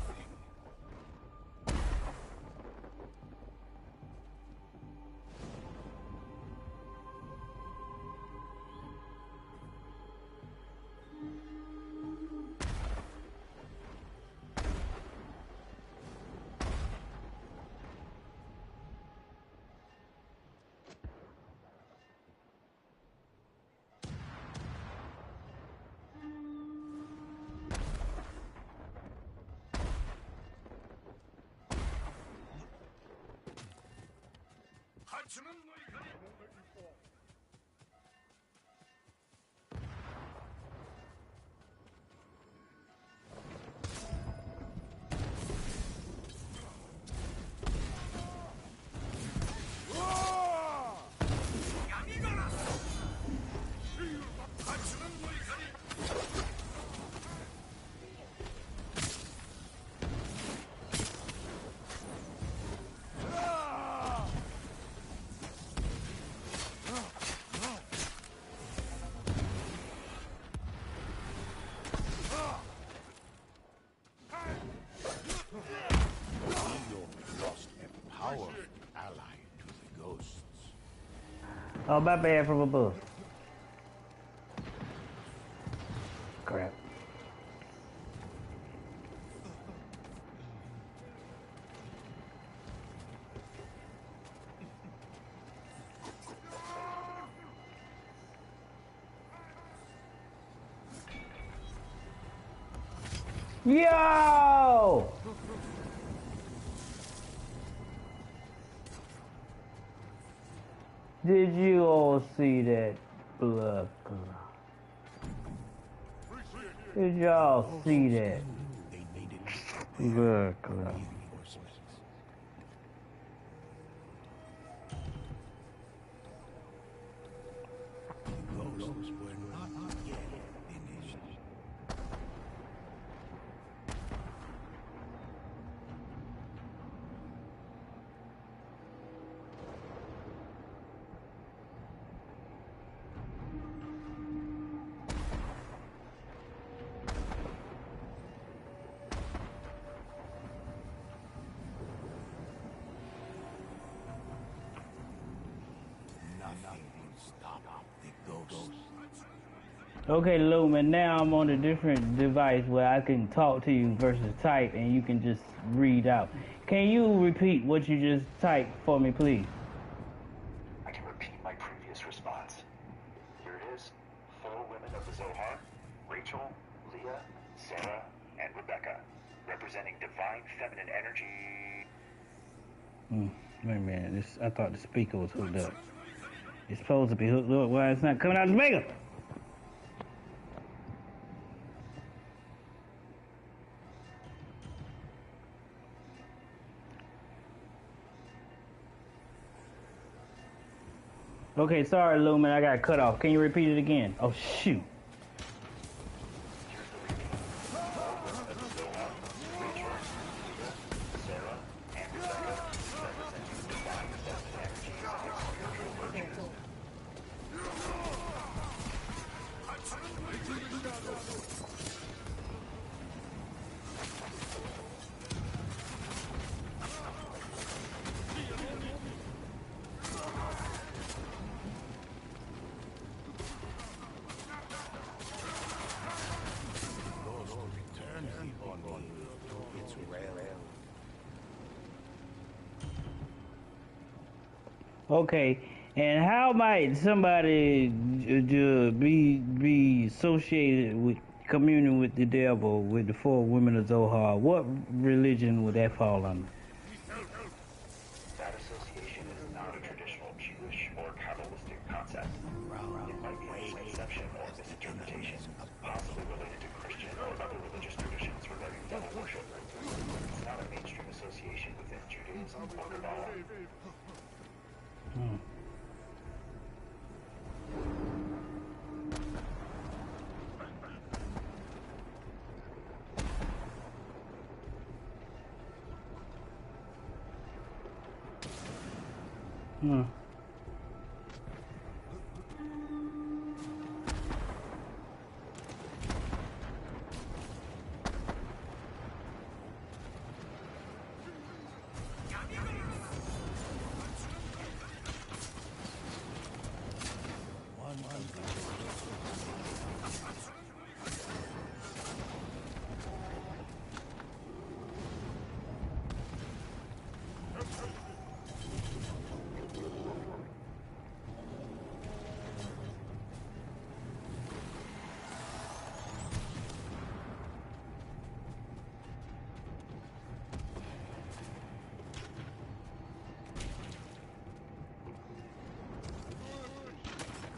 Oh, my bad from above. Crap. Yo! Did you all see that blood clot? Did y'all see that blood clot? Ghosts were not yet finished. Nothing will stop the ghost. Okay, Lumen, now I'm on a different device where I can talk to you versus type and you can just read out. Can you repeat what you just typed for me, please? I can repeat my previous response. Here it is. 4 women of the Zohar, Rachel, Leah, Sarah, and Rebecca, representing divine feminine energy. Wait a minute, I thought the speaker was hooked up. It's supposed to be hooked up. Why it's not coming out of the speaker? Okay, sorry, Lumen, I got cut off. Can you repeat it again? Oh, shoot. Okay, And how might somebody be associated with communing with the devil with the four women of Zohar? What religion would that fall under? That association is not a traditional Jewish or Kabbalistic concept. It might be a misconception or misinterpretation, possibly related to Christian or other religious traditions regarding devil worship. It's not a mainstream association within Judaism or Kabbalah.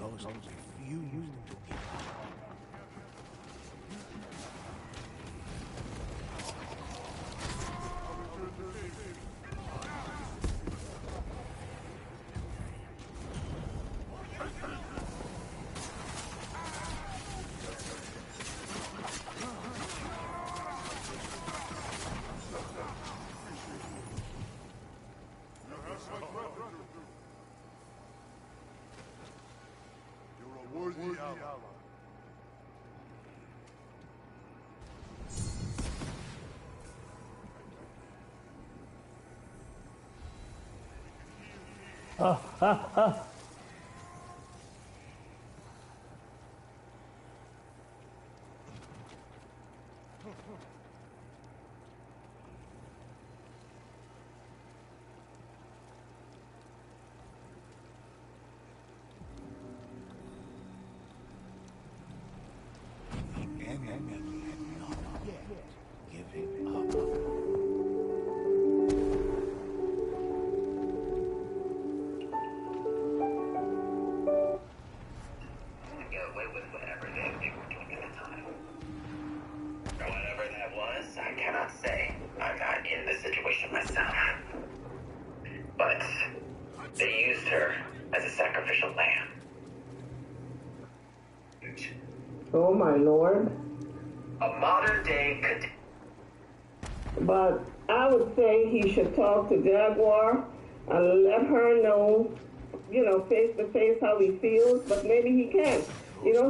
Ghosts refused to give up. You're a worthy ally. The enemy had not yet given up. Get away with whatever they were doing at the time. Or whatever that was, I cannot say. I'm not in the situation myself. But they used her as a sacrificial lamb. Oh my lord. A modern day But I would say he should talk to Jaguar and let her know, face to face how he feels, but maybe he can't.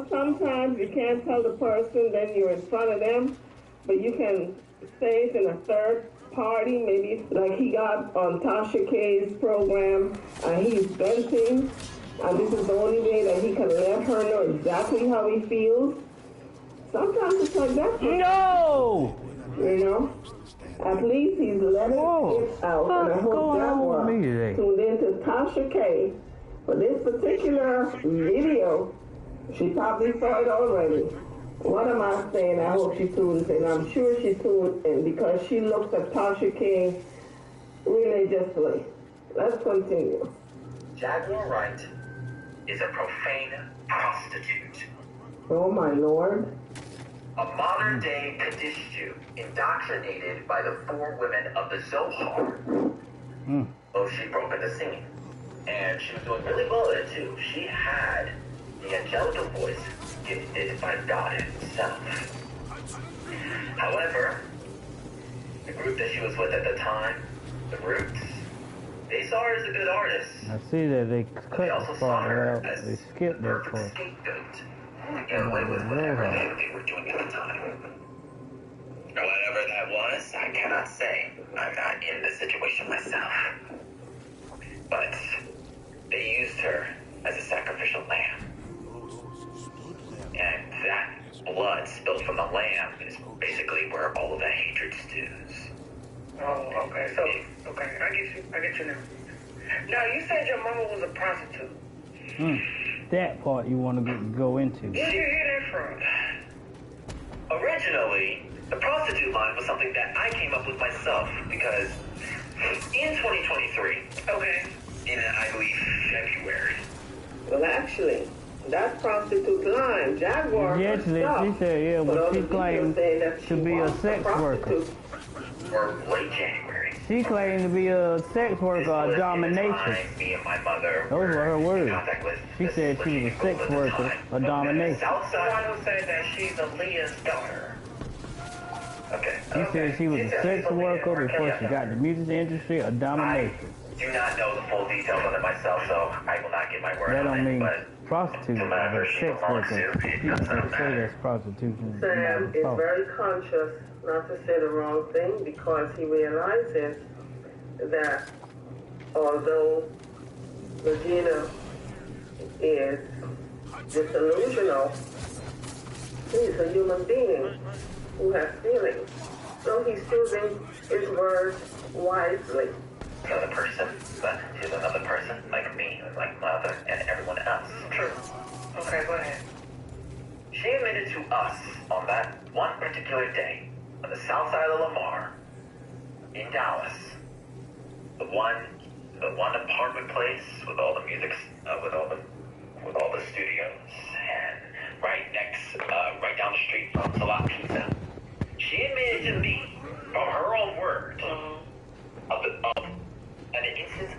Sometimes you can't tell the person, then you're in front of them, but you can say it in a third party, maybe like he got on Tasha K's program, and he's venting, and this is the only way that he can let her know exactly how he feels. Sometimes it's like that. No! At least he's letting it out, and I hope Jaguar tuned into Tasha K for this particular video. She probably saw it already. What am I saying? I hope she tuned in. I'm sure she tuned in because she looks at Tasha K religiously. Let's continue. Jaguar Wright is a profane prostitute. Oh my lord. A modern-day Kadishtu indoctrinated by the four women of the Zohar. Oh, she broke into singing. And she was doing really well at it, too. She had the angelical voice gifted by God himself. However, the group that she was with at the time, the Roots, they saw her as a good artist. I see that they cut They the also saw part her out. as They skipped that perfect part. scapegoat to get away with whatever they were doing at the time. Or whatever that was, I cannot say. I'm not in the situation myself. But they used her as a sacrificial lamb. And that blood spilled from the lamb is basically where all of the hatred stews. Oh, okay. So, okay, I get you now. Now, you said your mama was a prostitute. That part you want to go into. Where do you hear that from? Originally, the prostitute line was something that I came up with myself because in 2023, in I believe February. Well, actually, that prostitute line, Jaguar, Yes, she said, yeah, but she claimed to be a sex worker. Or late January. She claimed to be a sex worker, a dominatrix. Me and my mother Those were her words. contact with She said she was a sex worker, a dominatrix. Southside will say that she's Aaliyah's daughter. Okay. She said she was a sex worker before she got the music industry, a dominatrix. I do not know the full details of it myself, so I will not get my word That on don't it, mean but prostitute, but sex worker. You can't say that's prostitution. Sam is very conscious not to say the wrong thing because he realizes that although Regina is disillusional, he's a human being who has feelings. So he's choosing his words wisely. Another person, but she's another person, like me, like mother, and everyone else. True. Okay, go ahead. She admitted to us on that one particular day on the south side of Lamar in Dallas, the one apartment place with all the music, with all the studios, and right down the street from Salat Pizza. She admitted to me, from her own words, of an instance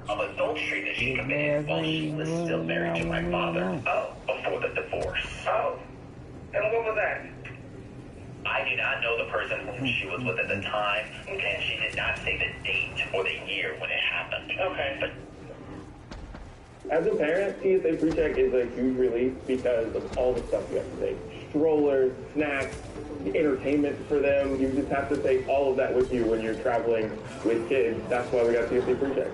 of adultery that she committed while she was still married to my father. Before the divorce. And what was that? I do not know the person whom she was with at the time, and she did not say the date or the year when it happened. Okay. But as a parent, TSA PreCheck is a huge relief because of all the stuff you have to take. Strollers, snacks, entertainment for them. You just have to take all of that with you when you're traveling with kids. That's why we got TSA PreCheck.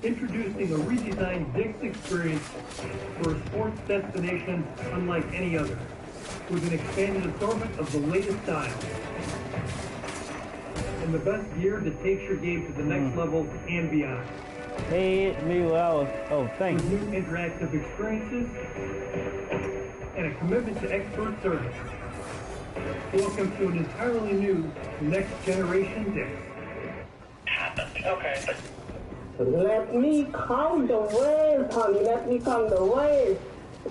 Introducing a redesigned Dick's experience for a sports destination unlike any other, with an expanded assortment of the latest styles. And the best gear that takes your game to the next level and beyond. Hey, me when I was, thank With you. new interactive experiences and a commitment to expert service. Welcome to an entirely new next generation Dick's. okay. Let me count the ways, honey. Let me count the ways.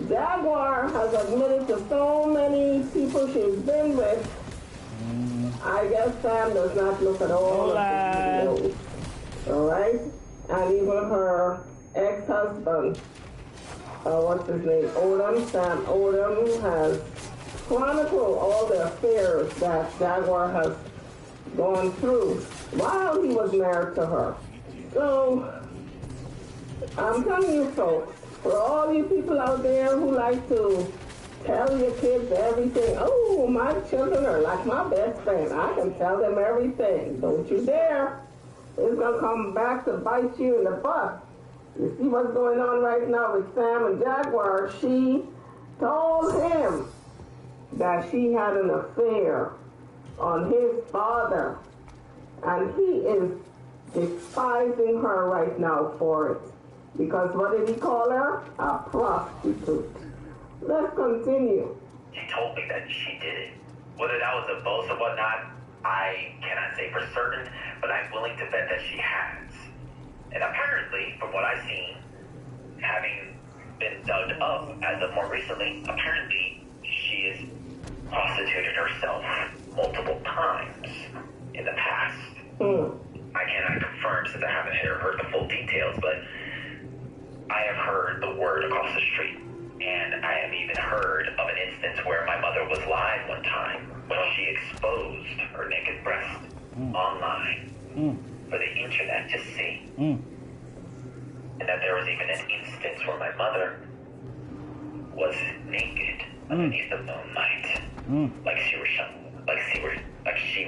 Jaguar has admitted to so many people she's been with. I guess Sam does not look at all of the videos. All right? And even her ex-husband, what's his name, Odom, Sam Odom, has chronicled all the affairs that Jaguar has gone through while he was married to her. So, I'm telling you folks, for all you people out there who like to tell your kids everything, oh, my children are like my best friend. I can tell them everything. Don't you dare. It's going to come back to bite you in the butt. You see what's going on right now with Sam and Jaguar? She told him that she had an affair on his father. And he is despising her right now for it. Because what did he call her? A prostitute. Let's continue. She told me that she did it. Whether that was a boast or whatnot, I cannot say for certain, but I'm willing to bet that she has. And apparently, from what I've seen, having been dug up as of more recently, apparently she has prostituted herself multiple times in the past. I cannot confirm since I haven't heard the full details, but I have heard the word across the street. And I have even heard of an instance where my mother was live one time when she exposed her naked breast online for the internet to see. And that there was even an instance where my mother was naked underneath the moonlight, like she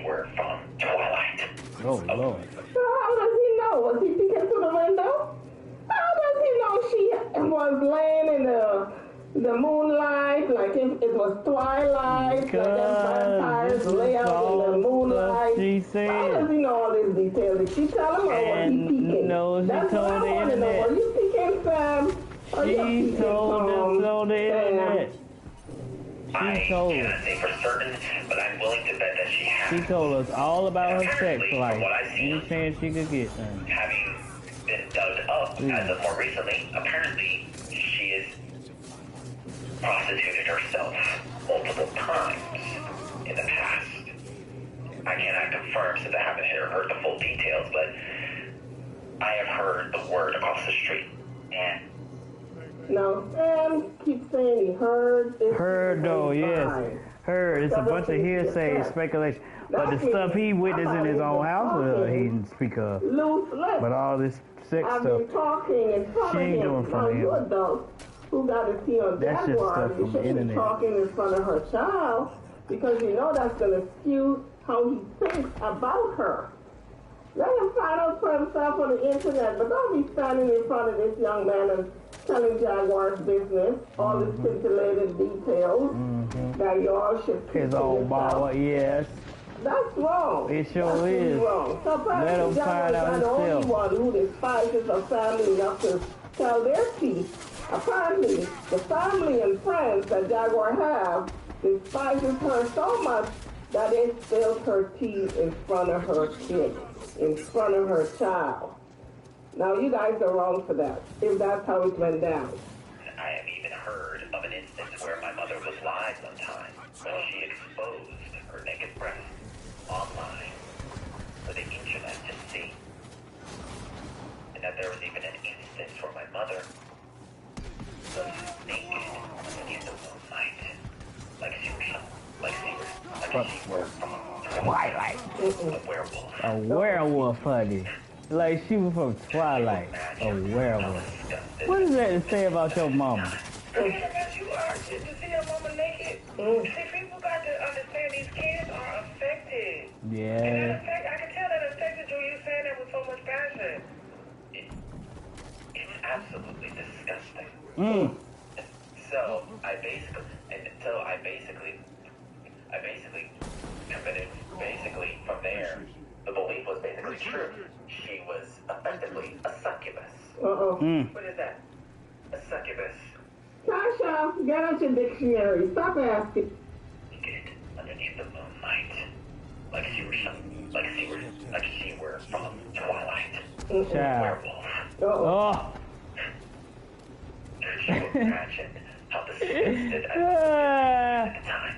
were from Twilight. Oh, Lord. So how does he know? Was he peeking through the window? How does he know she was laying in the moonlight, like if it was twilight, like them vampires lay out in the moonlight? She said. How does he know all these details? Did she tell him or was he peeking told That's what I the want to know. internet. Are you peeking Sam? Or you She peeking told us on the internet. I She told cannot us. say for certain, but I'm willing to bet that she has. She told us all about her sex Apparently, life. from what I've seen, Any chance she could get. having been dug up as of more recently, apparently she has prostituted herself multiple times in the past. I cannot confirm since I haven't heard the full details, but I have heard the word across the street. And No, Sam keeps saying he heard. Heard though, yes. Heard. It's a bunch of hearsay, speculation. But the stuff he witnessed in his own house, he didn't speak of. Loose lips. But all this sex I've stuff, been talking in front she of ain't him. doing in front Now, of you him. adults who got to see on That's that just one, stuff you from the shouldn't be internet. talking in front of her child because you know that's going to skew how he thinks about her. Let him find out for himself on the internet, but don't be standing in front of this young man and telling Jaguar's business, all the scintillated details that you all should keep his to own yourself. baller, yes. That's wrong. It sure That's really is. wrong. So Let him Jaguar's find out not the only himself. one who despises a family enough to tell their piece. Apparently, the family and friends that Jaguar have despises her so much that they spilled her tea in front of her kid, in front of her child. Now, you guys are wrong for that, if that's how it went down. I have even heard of an instance where my mother was live sometime when she exposed her naked breasts online for the internet to see. And that there was even an instance where my mother was naked in the moonlight, like she were from Twilight. a werewolf. A werewolf, honey. Like she was from Twilight. A werewolf. What is that to say about your mama? You are to see your mama naked. See, people got to understand these kids are affected. And that Yeah. I can tell that affected you. You saying that with so much passion. It's absolutely disgusting. Mm. So I basically committed. Basically, from there, the belief was basically true. She was effectively a succubus. Mm. What is that? A succubus. Tasha, get out your dictionary. Stop asking. Naked underneath the moonlight, like she were from Twilight. Child. Werewolf. Oh. Could you imagine how disgusted I was at the time?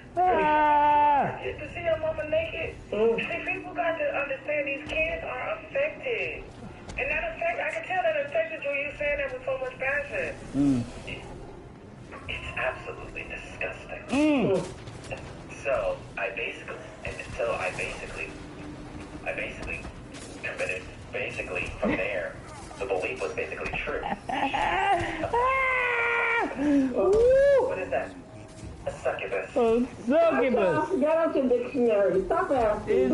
To see your mama naked. See, people got to understand these kids are affected. And that affect, I can tell that affected you. You saying that with so much passion. Mm. It's absolutely disgusting. Mm. So I basically committed. Basically, from there, the belief was basically true. What is that? A succubus. A succubus. Tasha, get out your dictionary. Stop asking.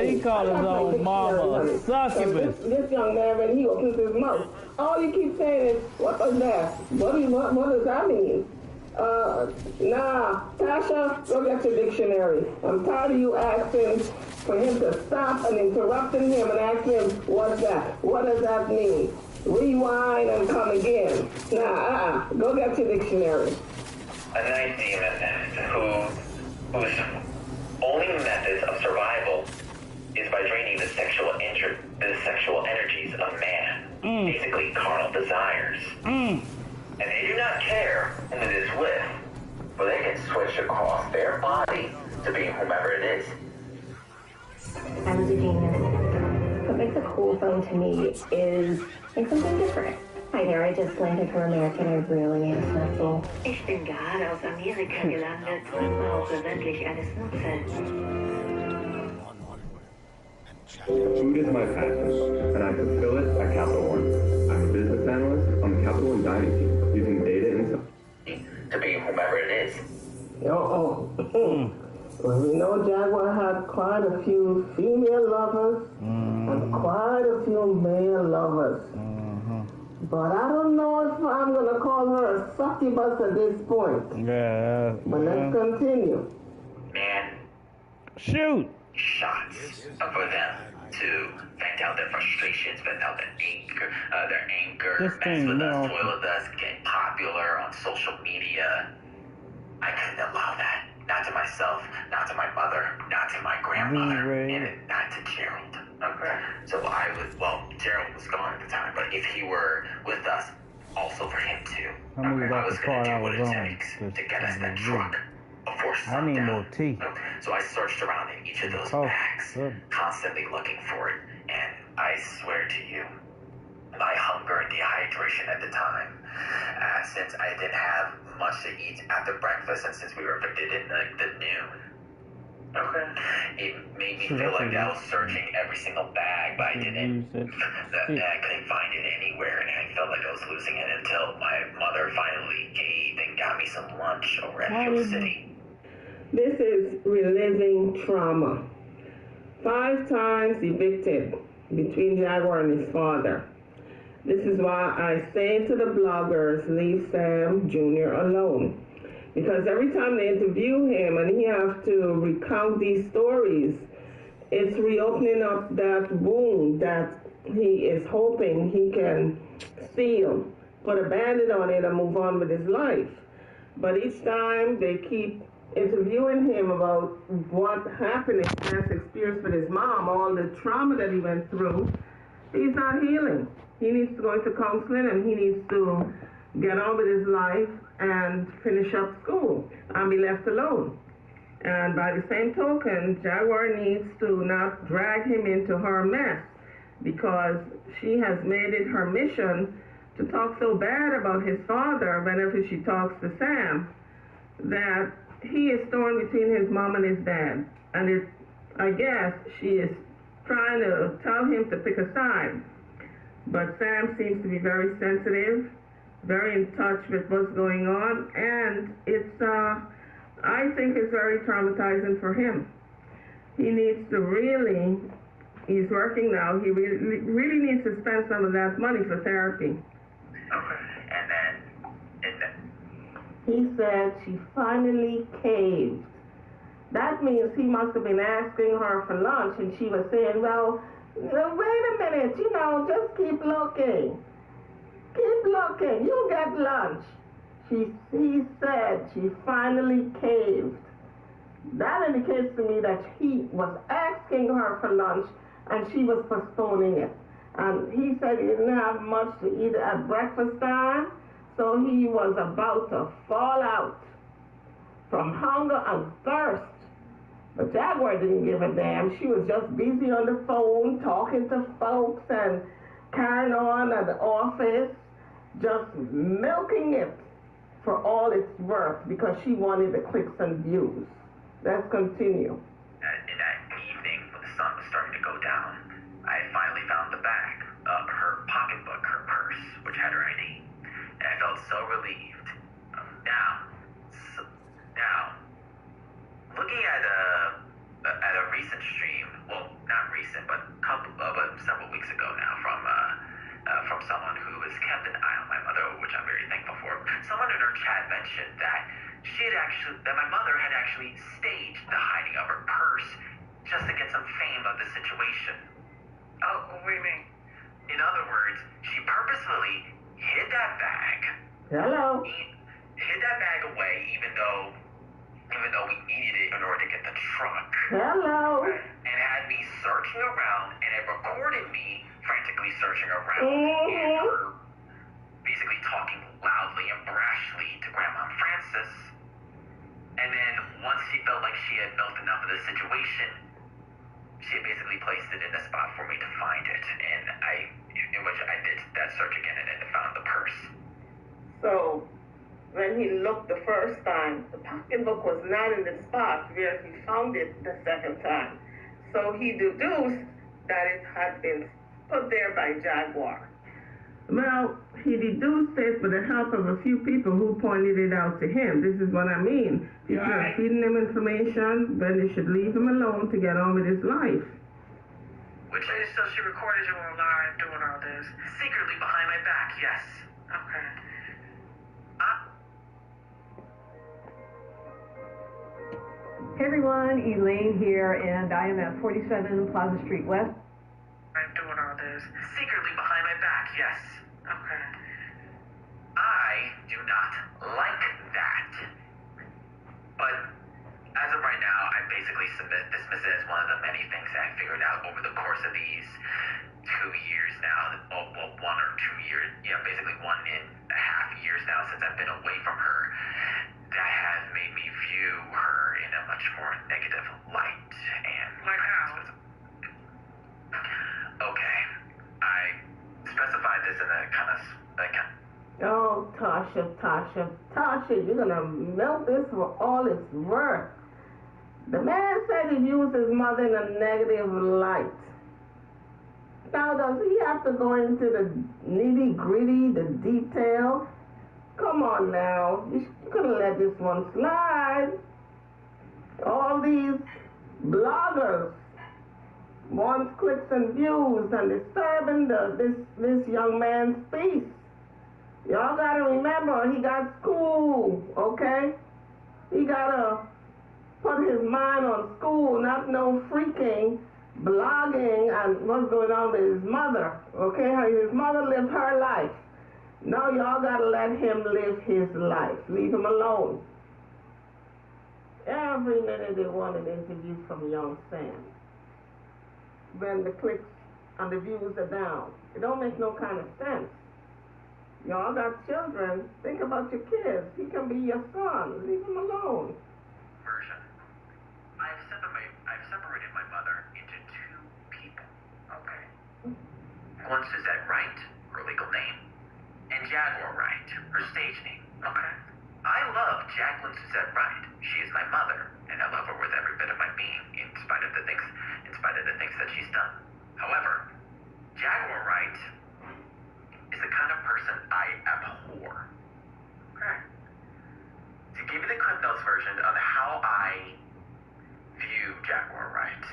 He called his own mama a succubus. This young man, when he opens his mouth, all you keep saying is, what was that? What does that mean? Nah, Tasha, go get your dictionary. I'm tired of you asking for him to stop and interrupting him and asking him, what's that? What does that mean? Rewind and come again. Nah, go get your dictionary. A night demon whose only methods of survival is by draining the sexual energies of man. Basically, carnal desires. And they do not care whom it is with, for they can switch across their body to be whomever it is. I was a demon. What makes a cool phone to me is like something different. Hi there, I just landed from America and I really am Schnitzel. Ich bin gerade aus Amerika gelandet und brauche wirklich eine Schnitzel. Food is my passion, and I fulfill it at Capital One. I'm a business analyst on the Capital One dining team, using data insights to be whomever it is. Well, we know Jaguar had quite a few female lovers and quite a few male lovers. But I don't know if I'm going to call her a succubus at this point. Yeah. But let's continue. Man. Shoot. Shots for them to vent out their frustrations, vent out their anger, their anger, This mess thing with went us, off. toy with us, get popular on social media. I couldn't allow that. Not to myself, not to my mother, not to my grandmother, and not to Gerald. Okay. So Gerald was gone at the time, but if he were with us, also for him too. I moved I off was the going part to I do what was it on. takes to get us that truck before I need sundown. more tea. So I searched around in each of those bags, constantly looking for it, and I swear to you, my hunger and dehydration at the time, since I didn't have much to eat after breakfast, and since we were evicted in the noon, it made me feel like I was searching every single bag, but I didn't. I couldn't find it anywhere, and I felt like I was losing it until my mother finally gave and got me some lunch over at Hill City. This is reliving trauma. 5 times evicted between Jaguar and his father. This is why I say to the bloggers, leave Sam Jr. alone. Because every time they interview him and he has to recount these stories, it's reopening up that wound that he is hoping he can seal, put a band-aid on it and move on with his life. But each time they keep interviewing him about what happened in his past experience with his mom, all the trauma that he went through, he's not healing. He needs to go into counseling and he needs to get on with his life and finish up school and be left alone. And by the same token, Jaguar needs to not drag him into her mess, because she has made it her mission to talk so bad about his father whenever she talks to Sam, that he is torn between his mom and his dad. And I guess she is trying to tell him to pick a side. But Sam seems to be very sensitive, very in touch with what's going on, and I think it's very traumatizing for him. He needs to really, he's working now, he really needs to spend some of that money for therapy. Okay, and then he said she finally caved. That means he must have been asking her for lunch, and she was saying, well, wait a minute, just keep looking. Keep looking, you'll get lunch. He said she finally caved. That indicates to me that he was asking her for lunch and she was postponing it. And he said he didn't have much to eat at breakfast time, so he was about to fall out from hunger and thirst. But Jaguar didn't give a damn. She was just busy on the phone, talking to folks and carrying on at the office, just milking it for all it's worth because she wanted the clicks and views. Let's continue. In that evening, when the sun was starting to go down, I finally found the bag, her pocketbook, her purse, which had her ID, and I felt so relieved. Now, looking at a recent stream, well, not recent, but several weeks ago now, from someone who has kept an eye on my mother, which I'm very thankful for. Someone in her chat mentioned that that my mother had actually staged the hiding of her purse just to get some fame of the situation. Oh, what do you mean? In other words, she purposefully hid that bag. Hello. Hid that bag away, even though we needed it in order to get the truck. Hello. And had me searching around, and it recorded me frantically searching around, and her basically talking loudly and brashly to Grandma Frances. And then once she felt like she had milked enough of the situation, she basically placed it in a spot for me to find it, and in which I did that search again and then found the purse. So when he looked the first time, the pocketbook was not in the spot where he found it the second time. So he deduced that it had been put there by Jaguar. Well, he deduced it with the help of a few people who pointed it out to him. This is what I mean. People are feeding him information, but they should leave him alone to get on with his life. Which is, So she recorded you on live doing all this? secretly behind my back, yes. Okay. Hey everyone, Elaine here, and I am at 47 Plaza Street West. I'm doing all this. Secretly behind my back, yes. Okay. I do not like that. But as of right now, I basically dismiss it as one of the many things that I figured out over the course of these 2 years now. Oh, well, 1 or 2 years. Yeah, basically 1.5 years now since I've been away from her. That has made me view her in a much more negative light. And like how? Okay, I specified this in a kind of Oh, Tasha, you're gonna milk this for all it's worth. The man said he views his mother in a negative light. Now, does he have to go into the nitty-gritty, the details? Come on now, you could have let this one slide. All these bloggers want clicks and views and disturbing this young man's peace. Y'all gotta remember, he got school, okay? He gotta put his mind on school, not no freaking blogging and what's going on with his mother, okay? How his mother lived her life. Now y'all gotta let him live his life. Leave him alone. Every minute they want an interview from young Sam. When the clicks and the views are down. It don't make no kind of sense. Y'all got children. Think about your kids. He can be your son. Leave him alone. Version. I've separated my mother into 2 people. Okay. One Suzette Wright, her legal name, and Jaguar Wright, her stage name. Okay. I love Jacqueline Suzette Wright. She is my mother, and I love her with every bit of my being, in spite of the things that she's done. However, Jaguar Wright is the kind of person I abhor. Okay. To give you the Cliff Notes version of how I view Jaguar Wright,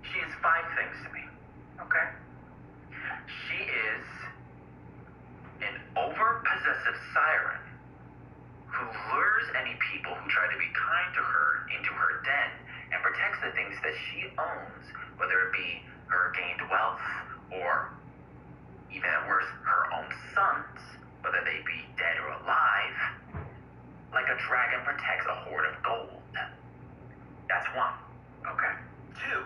she is 5 things to me. Okay? She is an over-possessive siren who lures any people who try to be kind to her into her den and protects the things that she owns, whether it be her gained wealth or, even at worst, her own sons, whether they be dead or alive, like a dragon protects a hoard of gold. That's 1. Okay. 2.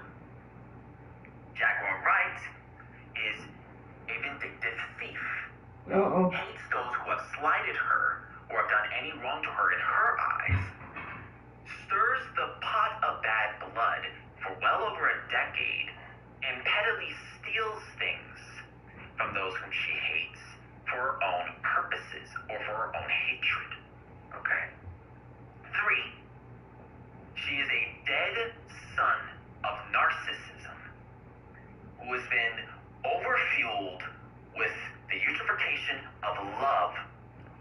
Jaguar Wright is a vindictive thief. Hates those who have slighted her or have done any wrong to her in her eyes. Stirs the pot of bad blood for well over a decade and pettily steals things from those whom she hates for her own purposes or for her own hatred. Okay? 3. She is a dead son of narcissism who has been overfueled with the eutrophication of love.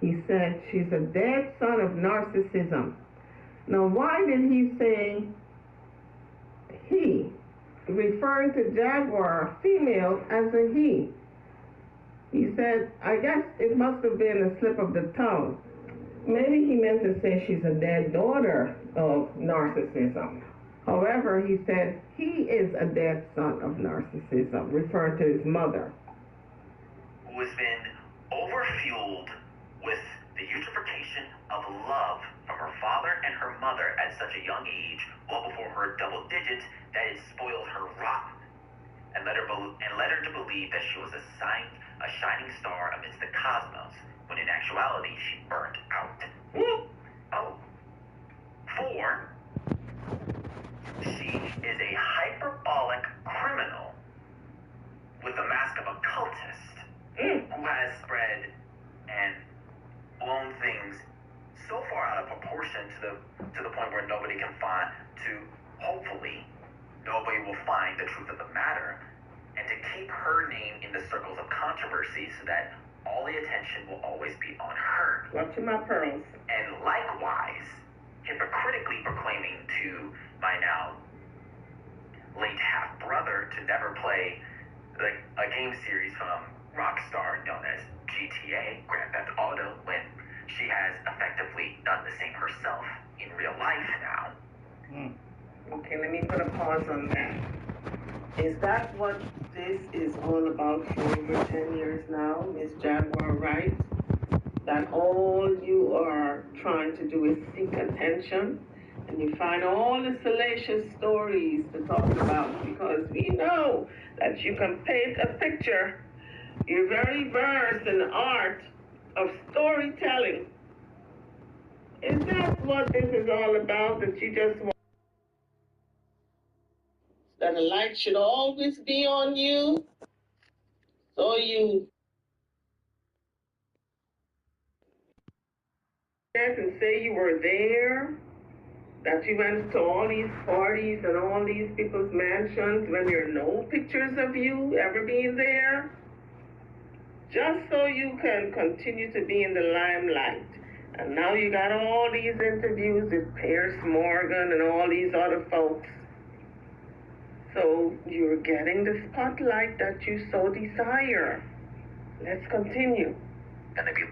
He said she's a dead son of narcissism. Now, why did he say he, referring to Jaguar, female, as a he? He said, I guess it must have been a slip of the tongue. Maybe he meant to say she's a dead daughter of narcissism. However, he said he is a dead son of narcissism, referring to his mother. Who has been overfueled with the eutrophication of love from her father and her mother at such a young age, well before her double digits, that it spoiled her rotten, and led her to believe that she was a shining star amidst the cosmos, when in actuality she burnt out. Oh. 4. She is a hyperbolic criminal with the mask of a cultist who has spread and blown things so far out of proportion to the point where nobody can find, hopefully nobody will find the truth of the matter, and to keep her name in the circles of controversy so that all the attention will always be on her. Watching my pearls. And likewise, hypocritically proclaiming to my now late half-brother to never play a game series from Rockstar known as GTA, Grand Theft Auto, when she has effectively done the same herself in real life now. Okay, let me put a pause on that. Is that what this is all about for over 10 years now, Miss Jaguar Wright? That all you are trying to do is seek attention, and you find all the salacious stories to talk about, because we know that you can paint a picture. You're very versed in the art of storytelling. Is that what this is all about, that you just want that the light should always be on you, so you and say you were there, that you went to all these parties and all these people's mansions when there are no pictures of you ever being there, just so you can continue to be in the limelight. And now you got all these interviews with Piers Morgan and all these other folks. So you're getting the spotlight that you so desire. Let's continue. And if you